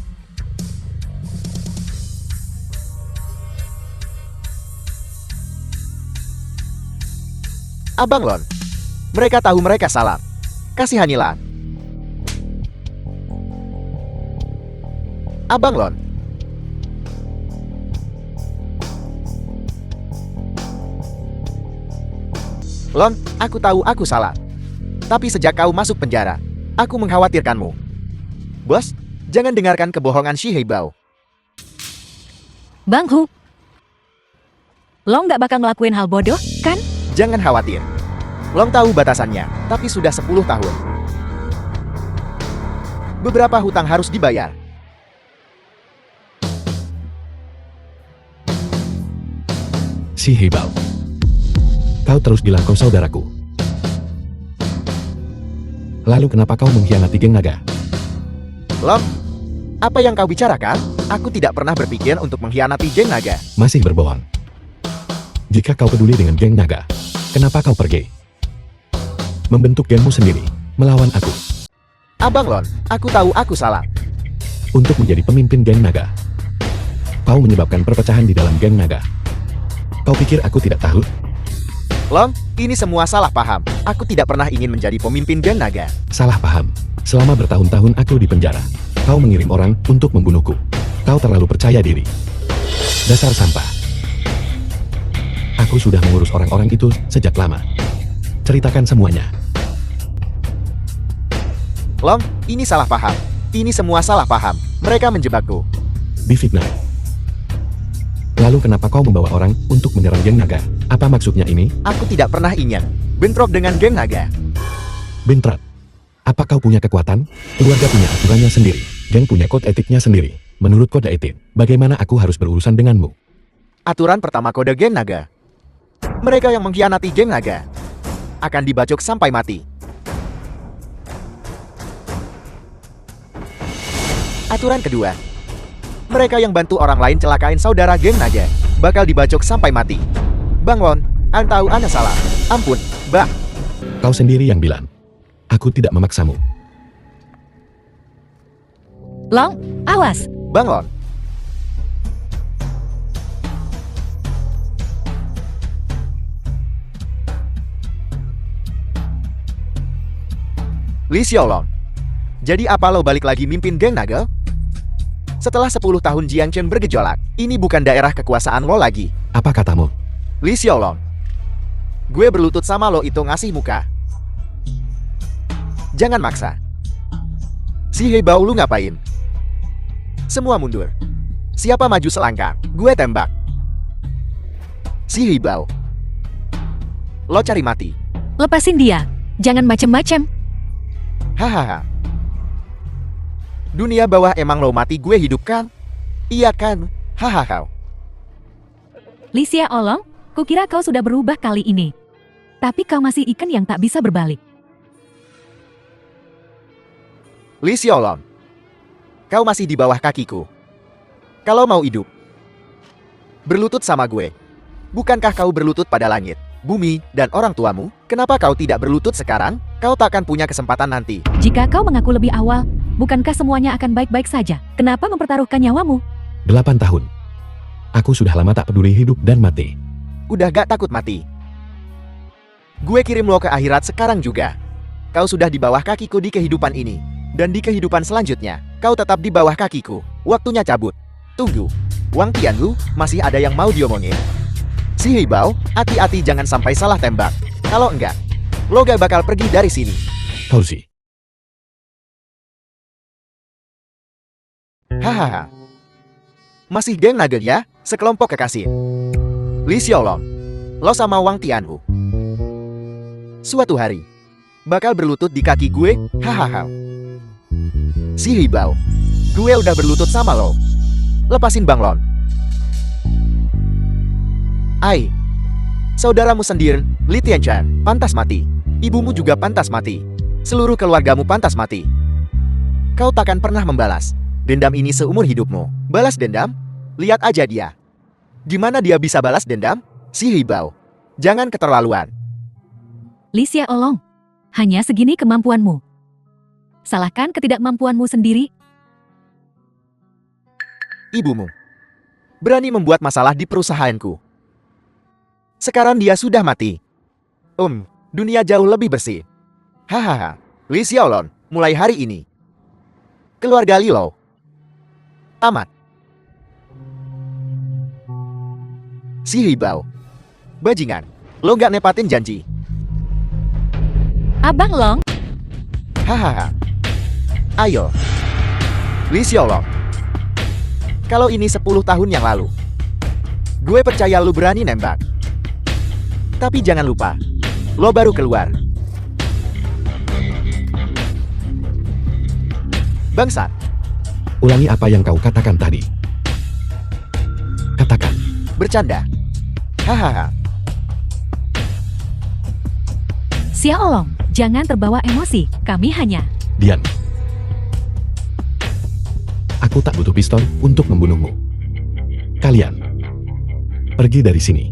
Abang Lon, mereka tahu mereka salah. Kasihanilah. Abang Lon. Lon, aku tahu aku salah. Tapi sejak kau masuk penjara, aku mengkhawatirkanmu. Bos, jangan dengarkan kebohongan si Heibao. Bang Hu, Long gak bakal ngelakuin hal bodoh, kan? Jangan khawatir. Long tahu batasannya, tapi sudah 10 tahun. Beberapa hutang harus dibayar. Si Heibao. Kau terus bilang kau saudaraku. Lalu kenapa kau mengkhianati geng naga? Long, apa yang kau bicarakan? Aku tidak pernah berpikir untuk mengkhianati geng naga. Masih berbohong. Jika kau peduli dengan geng naga, kenapa kau pergi? Membentuk gengmu sendiri, melawan aku. Abang Lon, aku tahu aku salah. Untuk menjadi pemimpin geng naga. Kau menyebabkan perpecahan di dalam geng naga. Kau pikir aku tidak tahu? Long, ini semua salah paham. Aku tidak pernah ingin menjadi pemimpin geng naga. Salah paham. Selama bertahun-tahun aku di penjara. Kau mengirim orang untuk membunuhku. Kau terlalu percaya diri. Dasar sampah. Aku sudah mengurus orang-orang itu sejak lama. Ceritakan semuanya. Long, ini salah paham. Ini semua salah paham. Mereka menjebakku. Difitnah. Lalu kenapa kau membawa orang untuk menyerang geng naga? Apa maksudnya ini? Aku tidak pernah ingin bentrok dengan geng naga. Bentrok. Apa kau punya kekuatan? Keluarga punya aturannya sendiri. Geng punya kode etiknya sendiri. Menurut kode etik, bagaimana aku harus berurusan denganmu? Aturan pertama kode geng naga. Mereka yang mengkhianati geng naga akan dibacok sampai mati. Aturan kedua. Mereka yang bantu orang lain celakain saudara geng naga bakal dibacok sampai mati. Bang Won, tahu Anda salah. Ampun, Bang. Kau sendiri yang bilang. Aku tidak memaksamu. Long, awas. Bang Lon. Li Xiaolong. Jadi apa lo balik lagi mimpin geng naga? Setelah 10 tahun Jiangchen bergejolak, ini bukan daerah kekuasaan lo lagi. Apa katamu? Li Xiaolong. Gue berlutut sama lo itu ngasih muka. Jangan maksa. Si Hebao lu ngapain? Semua mundur. Siapa maju selangkah, gue tembak. Si Hebao. Lo cari mati. Lepasin dia. Jangan macem-macem. Hahaha. Dunia bawah emang lo mati gue hidup kan? Iya kan? Hahaha. Li Xiaolong, kukira kau sudah berubah kali ini. Tapi kau masih ikan yang tak bisa berbalik. Li Xiaolong. Kau masih di bawah kakiku. Kalau mau hidup, berlutut sama gue. Bukankah kau berlutut pada langit, bumi, dan orang tuamu? Kenapa kau tidak berlutut sekarang? Kau takkan punya kesempatan nanti. Jika kau mengaku lebih awal, bukankah semuanya akan baik-baik saja? Kenapa mempertaruhkan nyawamu? 8 tahun. Aku sudah lama tak peduli hidup dan mati. Udah gak takut mati? Gue kirim lo ke akhirat sekarang juga. Kau sudah di bawah kakiku di kehidupan ini. Dan di kehidupan selanjutnya, kau tetap di bawah kakiku. Waktunya cabut. Tunggu. Wang Tianlu, masih ada yang mau diomongin? Si Hebao, hati-hati jangan sampai salah tembak. Kalau enggak, lo gak bakal pergi dari sini. Tausi. Hahaha. Masih geng naga ya? Sekelompok kekasih. Li Xiaolong. Lo sama Wang Tianlu. Suatu hari, bakal berlutut di kaki gue. Hahaha. Si Hebao. Gue udah berlutut sama lo. Lepasin Bang Lon. Ai. Saudaramu sendiri, Li Tianchan, pantas mati. Ibumu juga pantas mati. Seluruh keluargamu pantas mati. Kau takkan pernah membalas dendam ini seumur hidupmu. Balas dendam? Lihat aja dia. Gimana dia bisa balas dendam? Si Hebao. Jangan keterlaluan. Li Xiaolong, hanya segini kemampuanmu. Salahkan ketidakmampuanmu sendiri. Ibumu berani membuat masalah di perusahaanku. Sekarang dia sudah mati. Dunia jauh lebih bersih. Hahaha. Li Xiaolong, mulai hari ini, keluarga Li Lo tamat. Si Hebao. Bajingan, lo gak nepatin janji. Abang Long, Hahaha. Ayo. Li Xiaolong. Kalau ini 10 tahun yang lalu, gue percaya lu berani nembak. Tapi jangan lupa, lo baru keluar. Bangsat. Ulangi apa yang kau katakan tadi. Katakan. Bercanda. Hahaha. Xiaolong, Jangan terbawa emosi, kami hanya... Diam. Aku tak butuh pistol untuk membunuhmu. Kalian, pergi dari sini.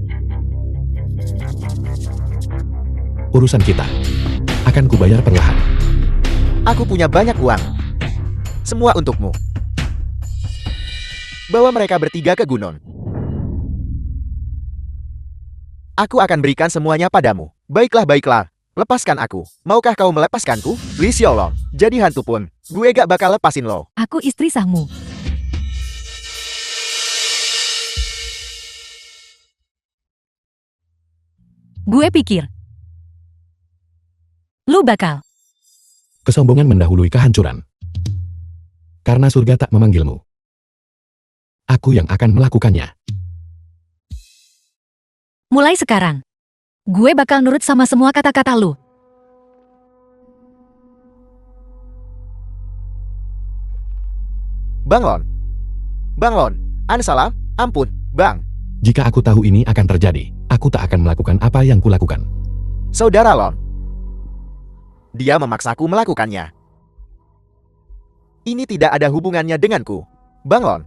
Urusan kita akan kubayar perlahan. Aku punya banyak uang. Semua untukmu. Bawa mereka bertiga ke gunung. Aku akan berikan semuanya padamu. Baiklah, baiklah. Lepaskan aku. Maukah kau melepaskanku? Li Xiaolong, jadi hantu pun, gue gak bakal lepasin lo. Aku istri sahmu. Gue pikir. Lu bakal. Kesombongan mendahului kehancuran. Karena surga tak memanggilmu. Aku yang akan melakukannya. Mulai sekarang. Gue bakal nurut sama semua kata-kata lu. Banglon. Banglon. Salah. Ampun, Bang. Jika aku tahu ini akan terjadi, aku tak akan melakukan apa yang kulakukan. Saudara Lon. Dia memaksaku melakukannya. Ini tidak ada hubungannya denganku. Banglon.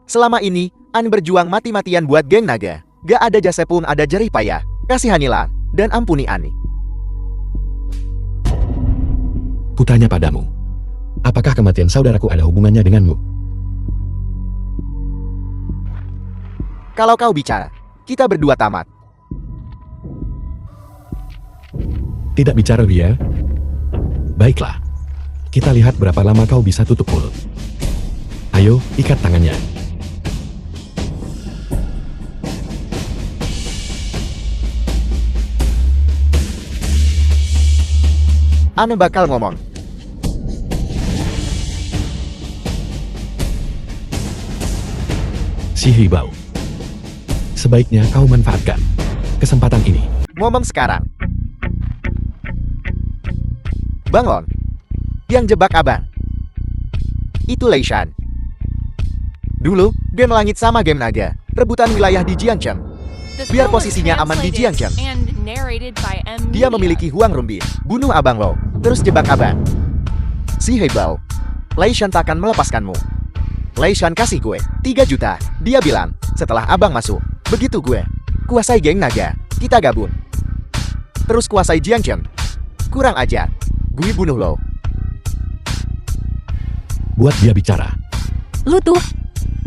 Selama ini, An berjuang mati-matian buat geng naga. Gak ada jasa pun ada jerih payah. Kasihanilah dan ampuni Ani. Kutanya padamu, apakah kematian saudaraku ada hubungannya denganmu? Kalau kau bicara, kita berdua tamat. Tidak bicara dia? Baiklah. Kita lihat berapa lama kau bisa tutup mulut. Ayo, ikat tangannya. Ane bakal ngomong. Si Hibau. Sebaiknya kau manfaatkan kesempatan ini. Ngomong sekarang. Banglon. Yang jebak abang. Itu Lei Shan. Dulu, game langit sama game naga. Rebutan wilayah di Jiangcheng. The Biar film was posisinya aman di translated Jiangcheng. and narrated by M. Dia Media. memiliki Huang Rumbin. Bunuh abang lo. Terus jebak abang. Si Hebao. Lei Shan takkan melepaskanmu. Lei Shan kasih gue 3 juta. Dia bilang, setelah abang masuk. Begitu gue. Kuasai geng naga. Kita gabung. Terus kuasai Jiangcheng. Kurang ajar. Gue bunuh lo. Buat dia bicara. Lu tuh,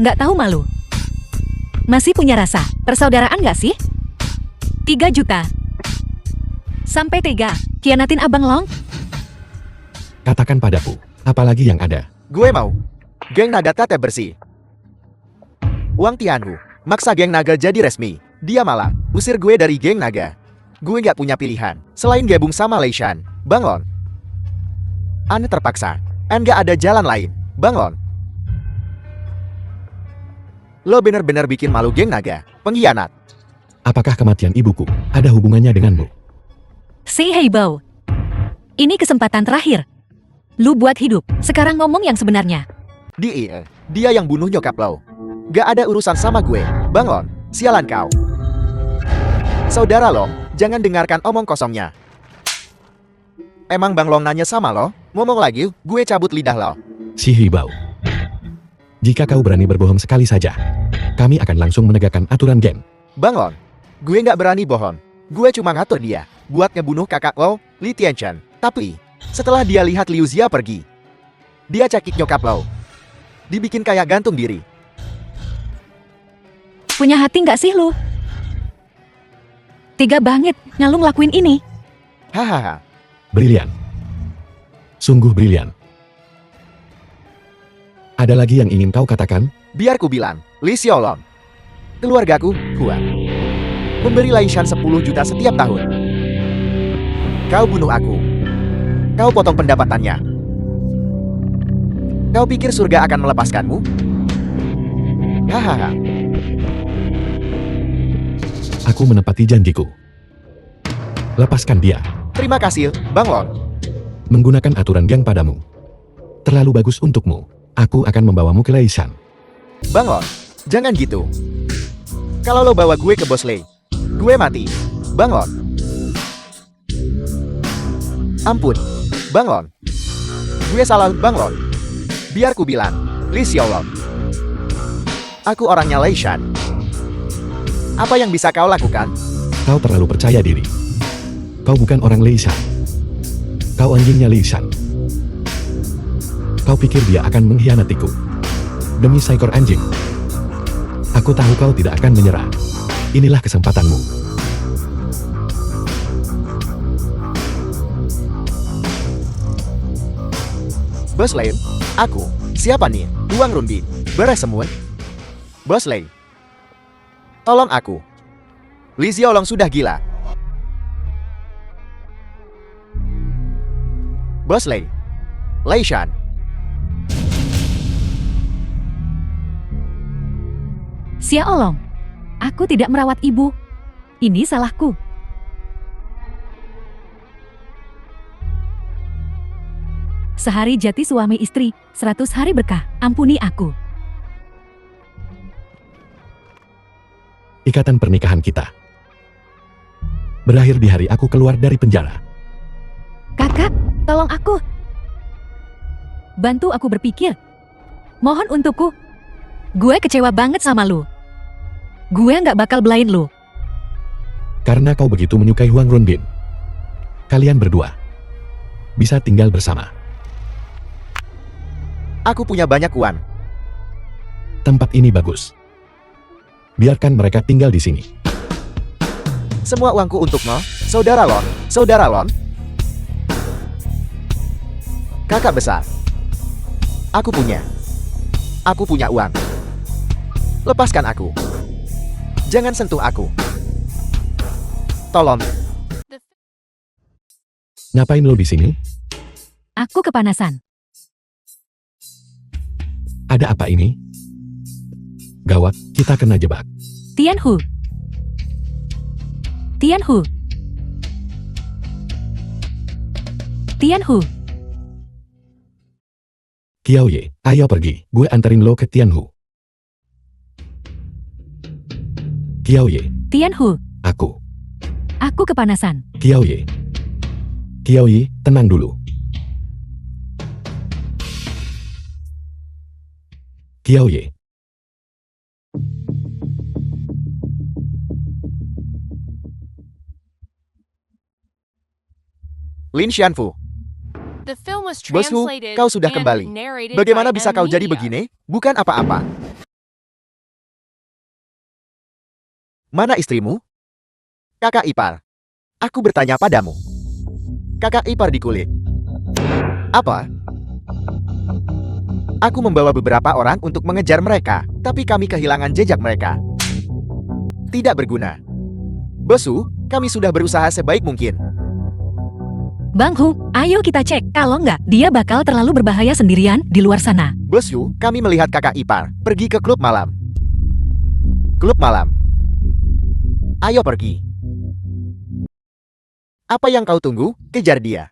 nggak tahu malu. Masih punya rasa persaudaraan nggak sih? 3 juta. Sampai tega, kianatin Abang Long? Katakan padaku, apalagi yang ada. Gue mau. Geng naga tetap bersih. Wang Tianhu. Maksa geng naga jadi resmi. Dia malah usir gue dari geng naga. Gue gak punya pilihan. Selain gabung sama Lei Shan. Banglon. Ane terpaksa. An gak ada jalan lain. Banglon. Lo bener-bener bikin malu geng naga. Pengkhianat. Apakah kematian ibuku ada hubungannya denganmu? Si Heibao. Ini kesempatan terakhir. Lu buat hidup. Sekarang ngomong yang sebenarnya. Dia yang bunuh nyokap lo. Gak ada urusan sama gue. Banglon. Sialan kau. Saudara lo, jangan dengarkan omong kosongnya. Emang Bang Long nanya sama lo? Ngomong lagi, gue cabut lidah lo. Si Hibau. Jika kau berani berbohong sekali saja, kami akan langsung menegakkan aturan geng. Bang Long, gue nggak berani bohong. Gue cuma ngatur dia buat ngebunuh kakak lo, Li Tianchen. Tapi, setelah dia lihat Liu Xia pergi, dia cekik nyokap lo. Dibikin kayak gantung diri. Punya hati nggak sih lu? Tega banget ngalung ngelakuin ini. Hahaha. Brilian. Sungguh brilian. Ada lagi yang ingin kau katakan? Biar ku bilang, Li Xiaolong. Keluargaku, Huang. Memberi Lei Shan 10 juta setiap tahun. Kau bunuh aku. Kau potong pendapatannya. Kau pikir surga akan melepaskanmu? Hahaha. Aku menepati janjiku. Lepaskan dia. Terima kasih, Bang Long. Menggunakan aturan geng padamu. Terlalu bagus untukmu. Aku akan membawamu ke Lei Shan. Bang Long, jangan gitu. Kalau lo bawa gue ke bos Lei, gue mati. Bang Long. Ampun, Banglon. Gue salah, Banglon. Biar ku bilang, Li Xiaolong. Aku orangnya Lei Shan. Apa yang bisa kau lakukan? Kau terlalu percaya diri. Kau bukan orang Lei Shan. Kau anjingnya Lei Shan. Kau pikir dia akan mengkhianatiku? Demi seekor anjing. Aku tahu kau tidak akan menyerah. Inilah kesempatanmu. Bos Lei, aku. Siapa nih? Huang Runbin. Beres semua. Bos Lei. Tolong aku. Li Xiaolong sudah gila. Bos Lei. Lei Shan. Xiaolong, aku tidak merawat ibu. Ini salahku. Sehari jati suami istri, 100 hari berkah, ampuni aku. Ikatan pernikahan kita berakhir di hari aku keluar dari penjara. Kakak, tolong aku. Bantu aku berpikir. Mohon untukku. Gue kecewa banget sama lu. Gue nggak bakal belain lu. Karena kau begitu menyukai Huang Runbin, kalian berdua bisa tinggal bersama. Aku punya banyak uang. Tempat ini bagus. Biarkan mereka tinggal di sini. Semua uangku untukmu, saudara Lon. Saudara Lon. Kakak besar. Aku punya. Aku punya uang. Lepaskan aku. Jangan sentuh aku. Tolong. Ngapain lo di sini? Aku kepanasan. Ada apa ini? Gawat, kita kena jebak. Tianhu. Tianhu. Tianhu. Qiaoye, ayo pergi. Gue anterin lo ke Tianhu. Qiaoye, Tianhu. aku. Aku kepanasan. Qiaoye. Qiaoye, tenang dulu. Qiaoye. The Lin Xianfu. film was Bosku, translated kau sudah and kembali. narrated Bagaimana by bisa kau jadi Media. begini? Bukan apa-apa. Mana istrimu? Kakak ipar. Aku bertanya padamu. Kakak ipar di kulit. Apa? Aku membawa beberapa orang untuk mengejar mereka, tapi kami kehilangan jejak mereka. Tidak berguna. Bosu, kami sudah berusaha sebaik mungkin. Bang Hu, ayo kita cek. Kalau nggak, dia bakal terlalu berbahaya sendirian di luar sana. Bosu, kami melihat kakak ipar pergi ke klub malam. Klub malam. Ayo pergi. Apa yang kau tunggu? Kejar dia.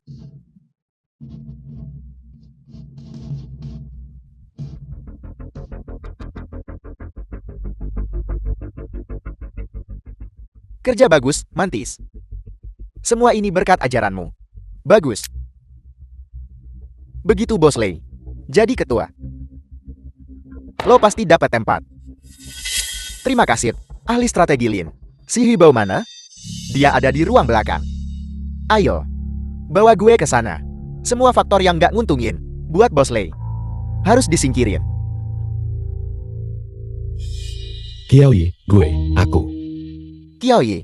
Kerja bagus, Mantis. Semua ini berkat ajaranmu. Bagus. Begitu Bos Lei. Jadi ketua. Lo pasti dapat tempat. Terima kasih, ahli strategi Lin. Si Hibau mana? Dia ada di ruang belakang. Ayo, bawa gue ke sana. Semua faktor yang gak nguntungin buat Bos Lei harus disingkirin. Qiaoye, gue, aku. Qiaoye.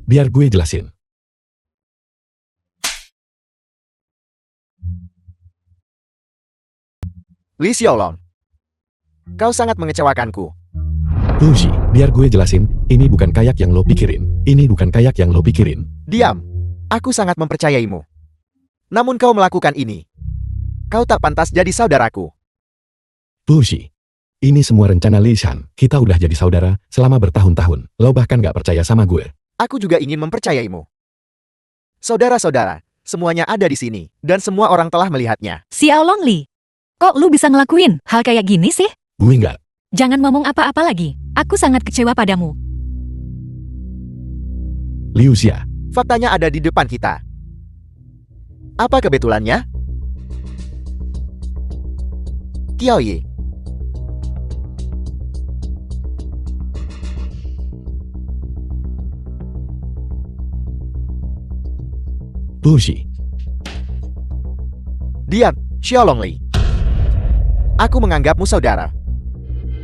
Biar gue jelasin. Li Xiaolong. Kau sangat mengecewakanku. Lucy, biar gue jelasin, ini bukan kayak yang lo pikirin. Ini bukan kayak yang lo pikirin. Diam. Aku sangat mempercayaimu. Namun kau melakukan ini. Kau tak pantas jadi saudaraku. Lucy, ini semua rencana Li Shan. Kita udah jadi saudara selama bertahun-tahun. Lo bahkan gak percaya sama gue. Aku juga ingin mempercayaimu. Saudara-saudara, semuanya ada di sini, dan semua orang telah melihatnya. Xiaolong Li, kok lu bisa ngelakuin hal kayak gini sih? Gue nggak. Jangan ngomong apa-apa lagi. Aku sangat kecewa padamu. Liu Xia. Faktanya ada di depan kita. Apa kebetulannya? Qiao Yi. Bu Shi. Diam, Xiaolongli. Aku menganggapmu saudara.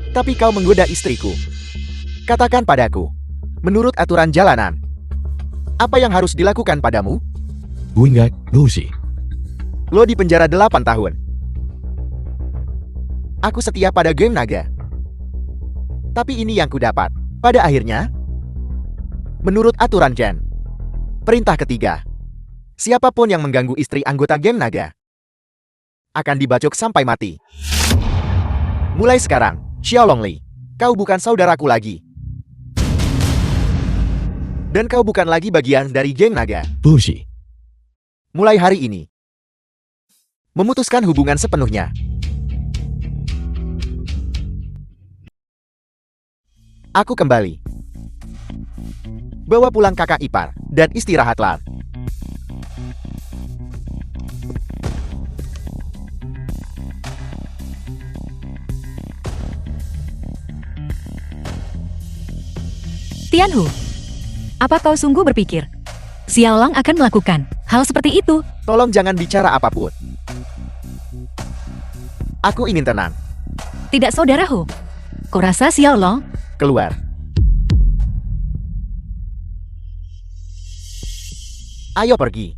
Tapi kau menggoda istriku. Katakan padaku, menurut aturan jalanan, apa yang harus dilakukan padamu? Guingat, Bu Shi. Lo di penjara 8 tahun. Aku setia pada geng naga. Tapi ini yang kudapat. Pada akhirnya, menurut aturan Gen, perintah ketiga, siapapun yang mengganggu istri anggota geng naga akan dibacok sampai mati. Mulai sekarang, Xiaolongli, kau bukan saudaraku lagi. Dan kau bukan lagi bagian dari geng naga. Bu Shi. Mulai hari ini, memutuskan hubungan sepenuhnya. Aku kembali. Bawa pulang kakak ipar, dan istirahatlah. Tianhu, apa kau sungguh berpikir Xiaolang akan melakukan hal seperti itu? Tolong jangan bicara apapun. Aku ingin tenang. Tidak saudaraku. Kau rasa Xiaolong? Keluar. Ayo pergi.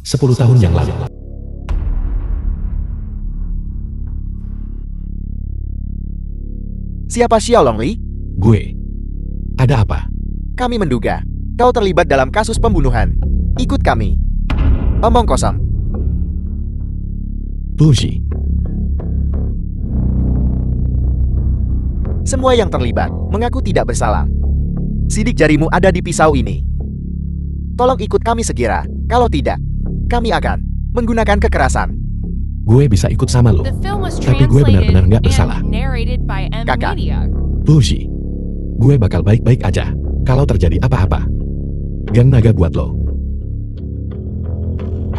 Sepuluh tahun yang lalu. Siapa Xiaolongli? Gue. Ada apa? Kami menduga kau terlibat dalam kasus pembunuhan. Ikut kami. Omong kosong. Bu Shi. Semua yang terlibat mengaku tidak bersalah. Sidik jarimu ada di pisau ini. Tolong ikut kami segera. Kalau tidak, kami akan menggunakan kekerasan. Gue bisa ikut sama lo. The film was Tapi gue translated benar-benar nggak bersalah. and narrated by M Kakak. Media. Bu Shi. Gue bakal baik-baik aja. Kalau terjadi apa-apa, Gang Naga buat lo.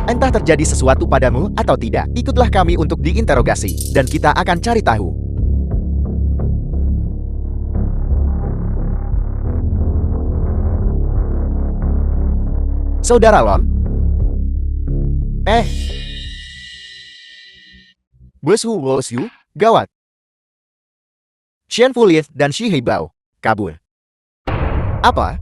Entah terjadi sesuatu padamu atau tidak, ikutlah kami untuk diinterogasi, dan kita akan cari tahu. Saudara Lon? Boshu, gawat. Shen Fuliet dan Shi Heibao kabur. Apa?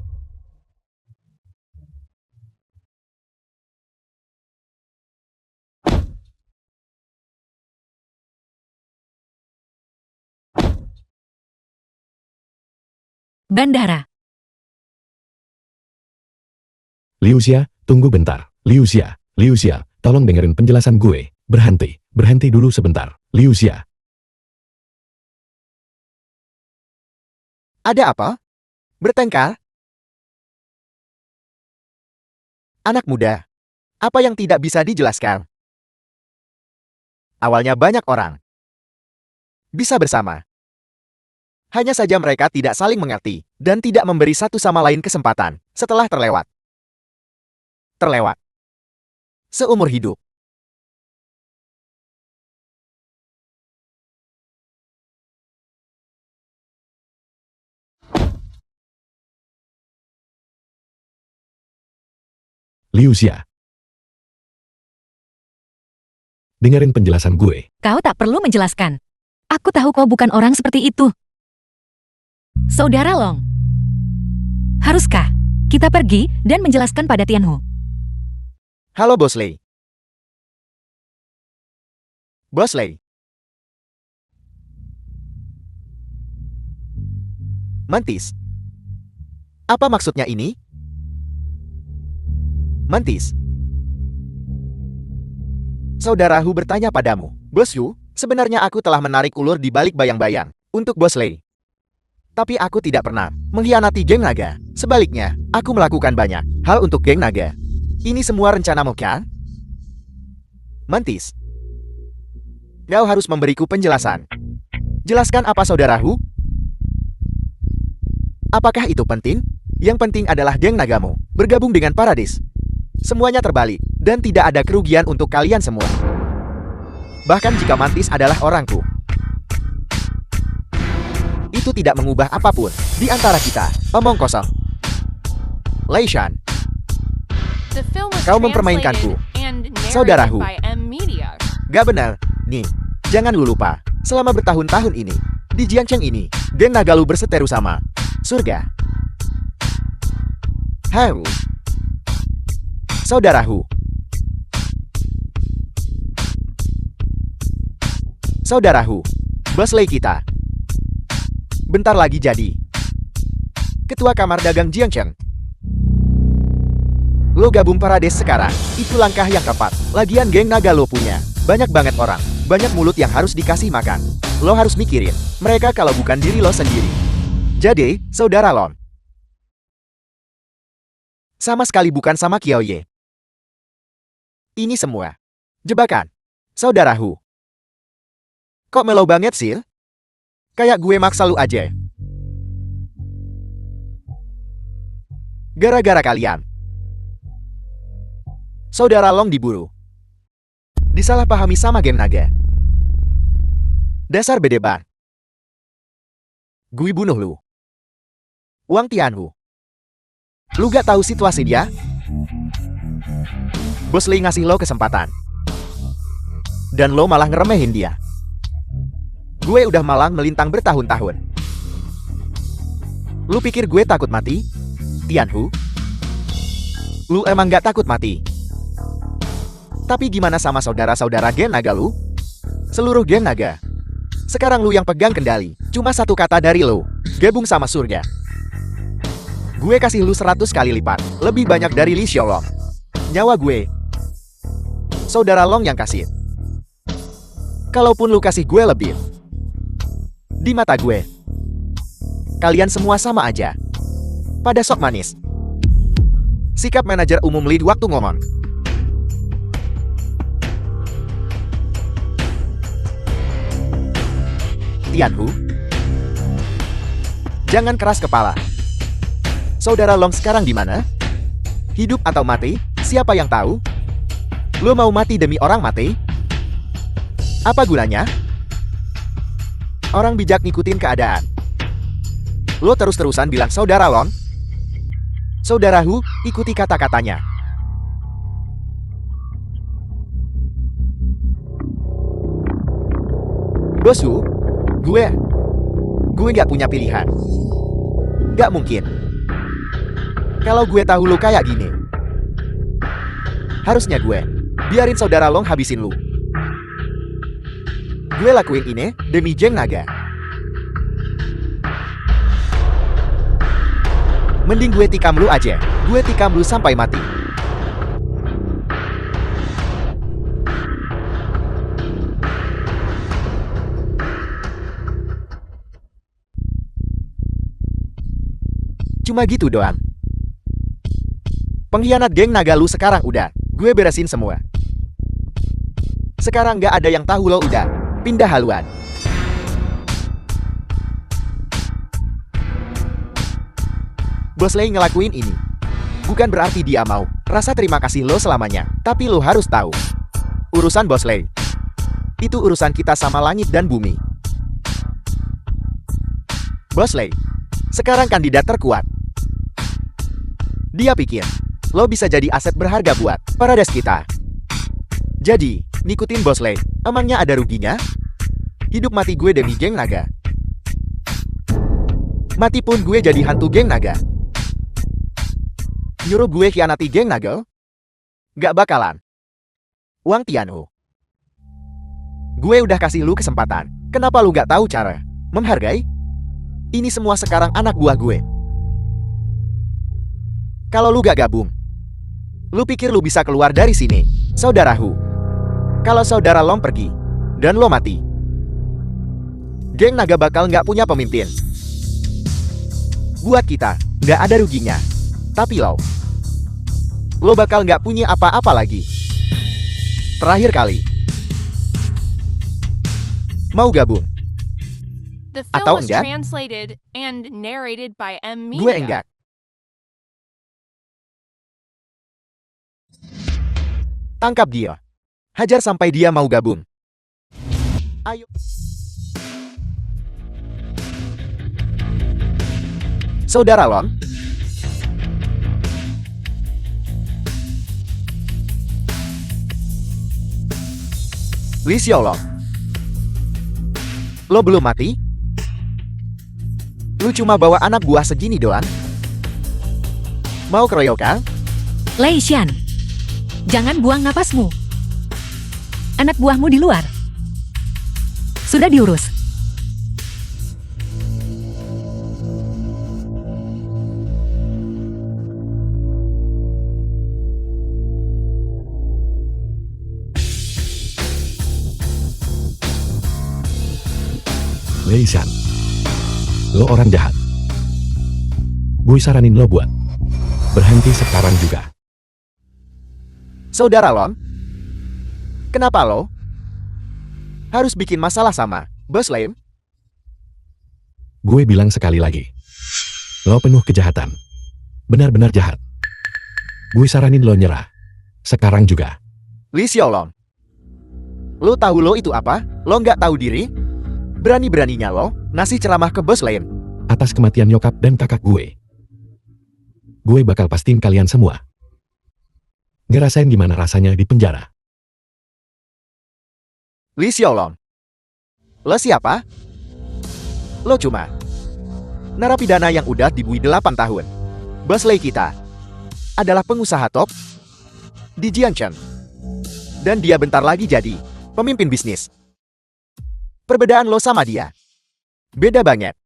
Bandara. Liu Xia, tunggu bentar. Liu Xia, tolong dengerin penjelasan gue. Berhenti dulu sebentar. Liu Xia, Ada apa? Bertengkar? Anak muda, apa yang tidak bisa dijelaskan? Awalnya banyak orang bisa bersama. Hanya saja mereka tidak saling mengerti dan tidak memberi satu sama lain kesempatan setelah terlewat. Seumur hidup. Liu Xia. Dengerin penjelasan gue. Kau tak perlu menjelaskan. Aku tahu kau bukan orang seperti itu. Saudara Long. Haruskah kita pergi dan menjelaskan pada Tianhu? Halo Bosley. Mantis. Apa maksudnya ini? Mantis. Saudara Hu bertanya padamu, Bos Hu, sebenarnya aku telah menarik ulur di balik bayang-bayang untuk Bosley. Tapi aku tidak pernah mengkhianati geng naga. Sebaliknya, aku melakukan banyak hal untuk geng naga. Ini semua rencanamu kan? Mantis. Kau harus memberiku penjelasan. Jelaskan apa saudaraku? Apakah itu penting? Yang penting adalah geng nagamu bergabung dengan Paradis. Semuanya terbalik, dan tidak ada kerugian untuk kalian semua. Bahkan jika Mantis adalah orangku, itu tidak mengubah apapun di antara kita. Omong kosong. Lei Shan, The film was Kau mempermainkanku, translated and narrated saudaraku. by M Media. Gak benar. Nih, jangan lu lupa. Selama bertahun-tahun ini, di Jiangcheng ini, geng naga lu berseteru sama surga. Hau. Saudaraku. Saudaraku, Bos Lei kita bentar lagi jadi Ketua Kamar Dagang Jiangcheng. Lo gabung Parades sekarang, itu langkah yang tepat. Lagian geng naga lo punya banyak banget orang, banyak mulut yang harus dikasih makan. Lo harus mikirin mereka kalau bukan diri lo sendiri. Jadi, saudara Lon, sama sekali bukan sama Qiaoye. Ini semua jebakan, saudaraku. Kok melo banget sih? Kayak gue maksa lu aja. Gara-gara kalian, saudara Long diburu, disalahpahami sama geng naga. Dasar bedeban. Gue bunuh lu. Wang Tianhu. Lu gak tahu situasi dia? Bos Lei ngasih lo kesempatan, dan lo malah ngeremehin dia. Gue udah malang melintang bertahun-tahun. Lu pikir gue takut mati? Tianhu? Lu emang gak takut mati? Tapi gimana sama saudara-saudara geng naga lu? Seluruh geng naga. Sekarang lu yang pegang kendali. Cuma satu kata dari lu, gabung sama surga. Gue kasih lu 100 kali lipat. Lebih banyak dari Li Xiaolong. Nyawa gue. Saudara Long yang kasih. Kalaupun lu kasih gue lebih, di mata gue, kalian semua sama aja. Pada sok manis. Sikap manajer umum lead waktu ngomong. Tianhu, jangan keras kepala. Saudara Long sekarang di mana? Hidup atau mati? Siapa yang tahu? Lo mau mati demi orang mati? Apa gunanya? Orang bijak ngikutin keadaan. Lo terus-terusan bilang saudara Long. Saudaraku, ikuti kata-katanya. Bosu, gue gak punya pilihan. Gak mungkin. Kalau gue tahu lo kayak gini, harusnya gue biarin saudara Long habisin lu. Gue lakuin ini demi geng naga. Mending gue tikam lu aja. Gue tikam lu sampai mati. Cuma gitu doang. Pengkhianat geng naga lu sekarang udah gue beresin semua. Sekarang gak ada yang tahu lo udah pindah haluan. Bos Lei ngelakuin ini bukan berarti dia mau rasa terima kasih lo selamanya. Tapi lo harus tahu, urusan Bos Lei itu urusan kita sama langit dan bumi. Bos Lei sekarang kandidat terkuat. Dia pikir lo bisa jadi aset berharga buat Parades kita. Jadi, ngikutin Bos Lei, emangnya ada ruginya? Hidup mati gue demi geng naga. Mati pun gue jadi hantu geng naga. Nyuruh gue khianati geng naga? Gak bakalan. Wang Tianhu, gue udah kasih lu kesempatan. Kenapa lu gak tahu cara menghargai? Ini semua sekarang anak buah gue. Kalau lu gak gabung, lu pikir lu bisa keluar dari sini, saudaraku? Kalau saudara Long pergi, dan lo mati, geng naga bakal nggak punya pemimpin. Buat kita, nggak ada ruginya. Tapi lo bakal nggak punya apa-apa lagi. Terakhir kali, Mau gabung? The film Atau was enggak? translated and narrated by M. Gue Media. enggak. Tangkap dia. Hajar sampai dia mau gabung. Ayo. Saudara Long. Li Xiaolong. Lo belum mati? Lu cuma bawa anak buah segini doang? Mau keroyokan? Lei Xian, jangan buang napasmu. Anak buahmu di luar. Sudah diurus. Lei Shan, lo orang jahat. Gue saranin lo buat berhenti sekarang juga. Saudara Long, kenapa lo harus bikin masalah sama Bos Lem? Gue bilang sekali lagi, lo penuh kejahatan. Benar-benar jahat. Gue saranin lo nyerah. Sekarang juga. Li Xiaolong, lo tahu lo itu apa? Lo nggak tahu diri? Berani-beraninya lo ngasih ceramah ke Bos Lem. Atas kematian nyokap dan kakak gue bakal pastiin kalian semua ngerasain gimana rasanya di penjara. Li Xiaolong, lo siapa? Lo cuma narapidana yang udah dibui 8 tahun. Bos Lei kita adalah pengusaha top di Jiangchen. Dan dia bentar lagi jadi pemimpin bisnis. Perbedaan lo sama dia beda banget.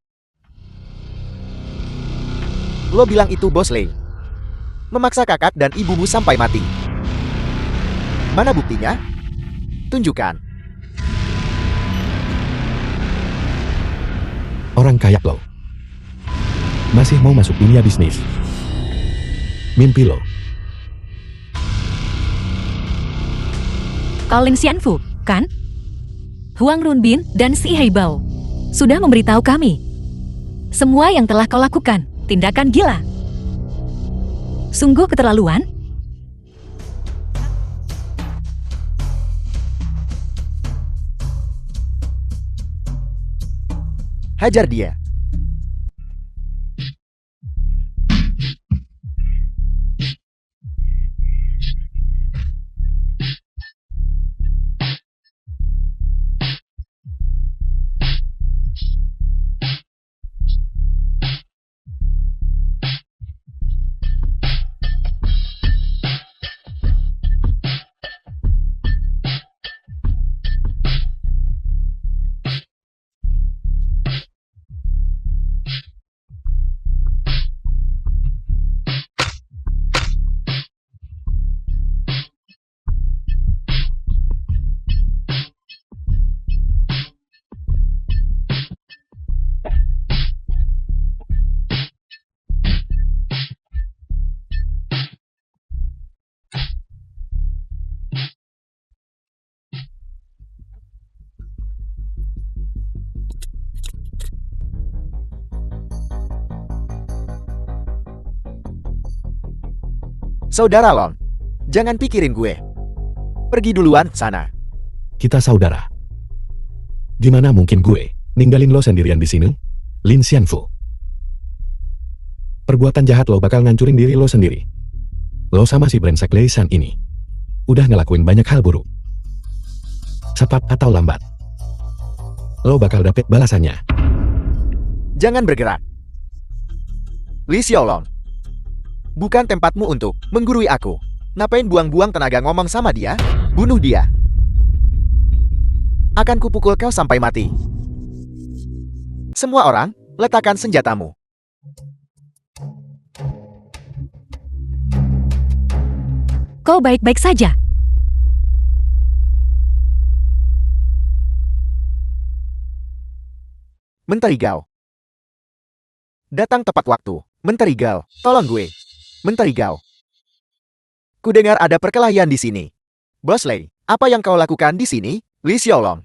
Lo bilang itu Bos Lei memaksa kakak dan ibumu sampai mati. Mana buktinya? Tunjukkan. Orang kayak lo masih mau masuk dunia bisnis. Mimpi lo. Kau Lin Xianfu, kan? Huang Runbin dan Si Heibao sudah memberitahu kami semua yang telah kau lakukan, tindakan gila. Sungguh keterlaluan. Hajar dia. Saudara Long, jangan pikirin gue. Pergi duluan sana. Kita saudara. Gimana mungkin gue ninggalin lo sendirian di sini? Lin Xianfu. Perbuatan jahat lo bakal ngancurin diri lo sendiri. Lo sama si brengsek Lei Shan ini udah ngelakuin banyak hal buruk. Cepat atau lambat, lo bakal dapet balasannya. Jangan bergerak. Li Xiaolong, bukan tempatmu untuk menggurui aku. Ngapain buang-buang tenaga ngomong sama dia? Bunuh dia. Akan kupukul kau sampai mati. Semua orang, letakkan senjatamu. Kau baik-baik saja. Menteri Gao. Datang tepat waktu. Menteri Gao, tolong gue. Menteri Gao. Kudengar ada perkelahian di sini. Bos Lei, apa yang kau lakukan di sini? Li Xiaolong.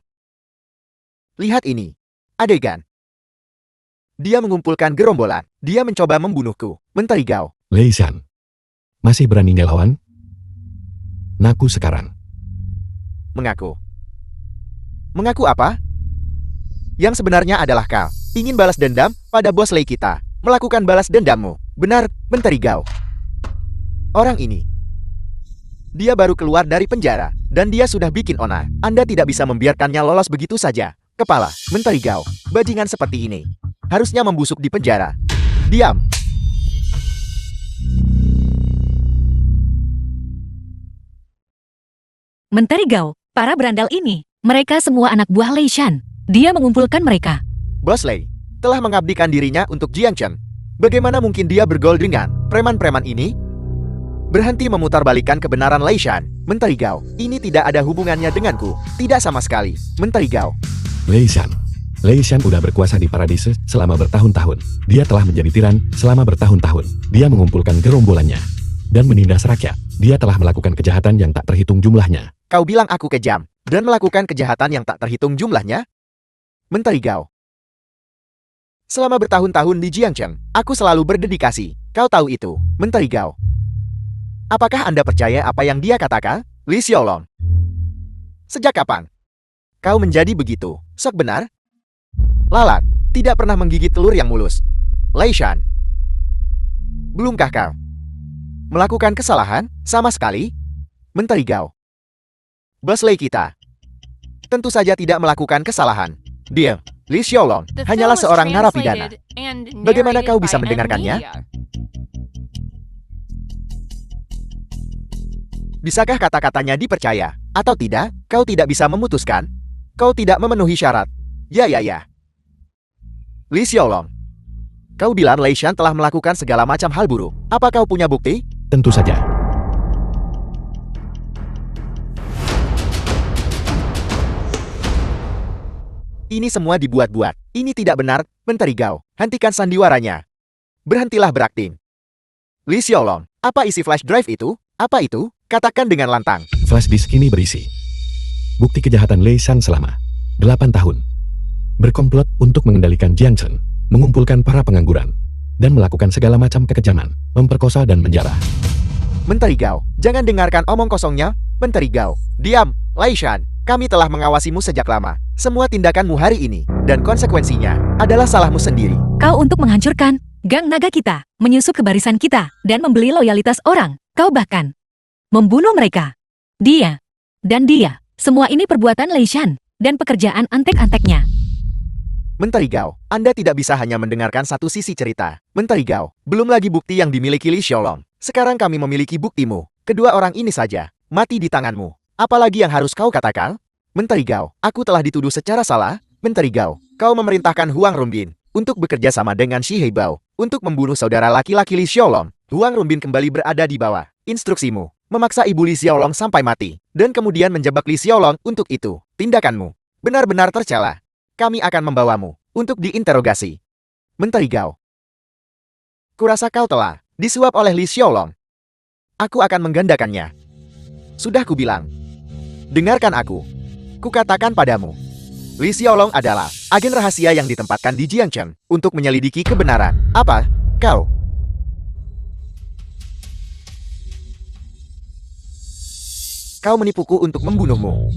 Lihat ini. Adegan. Dia mengumpulkan gerombolan. Dia mencoba membunuhku. Menteri Gao. Lei Shan. Masih berani ngelawan? Ngaku sekarang. Mengaku. Mengaku apa? Yang sebenarnya adalah kau ingin balas dendam pada bos Lei kita. Melakukan balas dendammu. Benar, Menteri Gao. Orang ini. Dia baru keluar dari penjara. Dan dia sudah bikin onar. Anda tidak bisa membiarkannya lolos begitu saja. Kepala, Menteri Gao. Bajingan seperti ini harusnya membusuk di penjara. Diam. Menteri Gao, para berandal ini, mereka semua anak buah Lei Shan. Dia mengumpulkan mereka. Bos Lei telah mengabdikan dirinya untuk Jiang Chen. Bagaimana mungkin dia bergaul dengan preman-preman ini? Berhenti memutarbalikkan kebenaran Lei Shan. Menteri Gao, ini tidak ada hubungannya denganku. Tidak sama sekali. Menteri Gao. Lei Shan. Lei Shan udah berkuasa di Paradise selama bertahun-tahun. Dia telah menjadi tiran selama bertahun-tahun. Dia mengumpulkan gerombolannya dan menindas rakyat. Dia telah melakukan kejahatan yang tak terhitung jumlahnya. Kau bilang aku kejam dan melakukan kejahatan yang tak terhitung jumlahnya? Menteri Gao. Selama bertahun-tahun di Jiangcheng, aku selalu berdedikasi. Kau tahu itu, Menteri Gao. Apakah Anda percaya apa yang dia katakan? Li Xiaolong. Sejak kapan kau menjadi begitu? Sok benar? Lalat, tidak pernah menggigit telur yang mulus. Lei Shan. Belumkah kau melakukan kesalahan sama sekali? Menteri Gao. Bos Lei kita tentu saja tidak melakukan kesalahan. Dia, Li Xiaolong, The film hanyalah was seorang narapidana. translated and Bagaimana kau narrated bisa by mendengarkannya? Media. Bisakah kata-katanya dipercaya? Atau tidak, kau tidak bisa memutuskan. Kau tidak memenuhi syarat. Ya. Li Xiaolong. Kau bilang Lei Shan telah melakukan segala macam hal buruk. Apa kau punya bukti? Tentu saja. Ini semua dibuat-buat. Ini tidak benar, Menteri Gao. Hentikan sandiwaranya. Berhentilah berakting. Li Xiaolong, apa isi flash drive itu? Apa itu? Katakan dengan lantang. Flash disk ini berisi bukti kejahatan Lei Shan selama 8 tahun. Berkomplot untuk mengendalikan Jiangchen, mengumpulkan para pengangguran, dan melakukan segala macam kekejaman, memperkosa dan menjara. Menteri Gao, jangan dengarkan omong kosongnya. Menteri Gao, diam. Lei Shan, kami telah mengawasimu sejak lama. Semua tindakanmu hari ini, dan konsekuensinya, adalah salahmu sendiri. Kau untuk menghancurkan gang naga kita, menyusup ke barisan kita, dan membeli loyalitas orang. Kau bahkan membunuh mereka. Dia dan dia, semua ini perbuatan Lei Shan dan pekerjaan antek-anteknya. Menteri Gao, Anda tidak bisa hanya mendengarkan satu sisi cerita. Menteri Gao, belum lagi bukti yang dimiliki Li Xiaolong. Sekarang kami memiliki buktimu. Kedua orang ini saja mati di tanganmu. Apalagi yang harus kau katakan? Menteri Gao, aku telah dituduh secara salah. Menteri Gao, kau memerintahkan Huang Runbin untuk bekerja sama dengan Shi Heibao untuk membunuh saudara laki-laki Li Xiaolong. Huang Runbin kembali berada di bawah instruksimu, memaksa ibu Li Xiaolong sampai mati, dan kemudian menjebak Li Xiaolong untuk itu. Tindakanmu benar-benar tercela. Kami akan membawamu untuk diinterogasi. Menteri Gao. Kurasa kau telah disuap oleh Li Xiaolong. Aku akan menggandakannya. Sudah kubilang. Dengarkan aku. Kukatakan padamu. Li Xiaolong adalah agen rahasia yang ditempatkan di Jiangcheng untuk menyelidiki kebenaran. Apa? Kau? Kau menipuku untuk membunuhmu.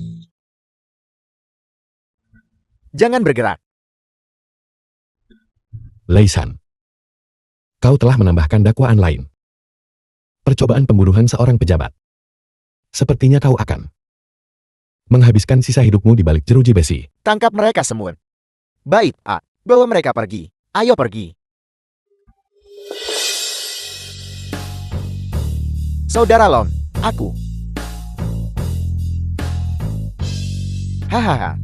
Jangan bergerak. Lei Shan. Kau telah menambahkan dakwaan lain. Percobaan pembunuhan seorang pejabat. Sepertinya kau akan menghabiskan sisa hidupmu di balik jeruji besi. Tangkap mereka semua. Baik, bawa mereka pergi. Ayo pergi. Saudara Long, aku. Hahaha.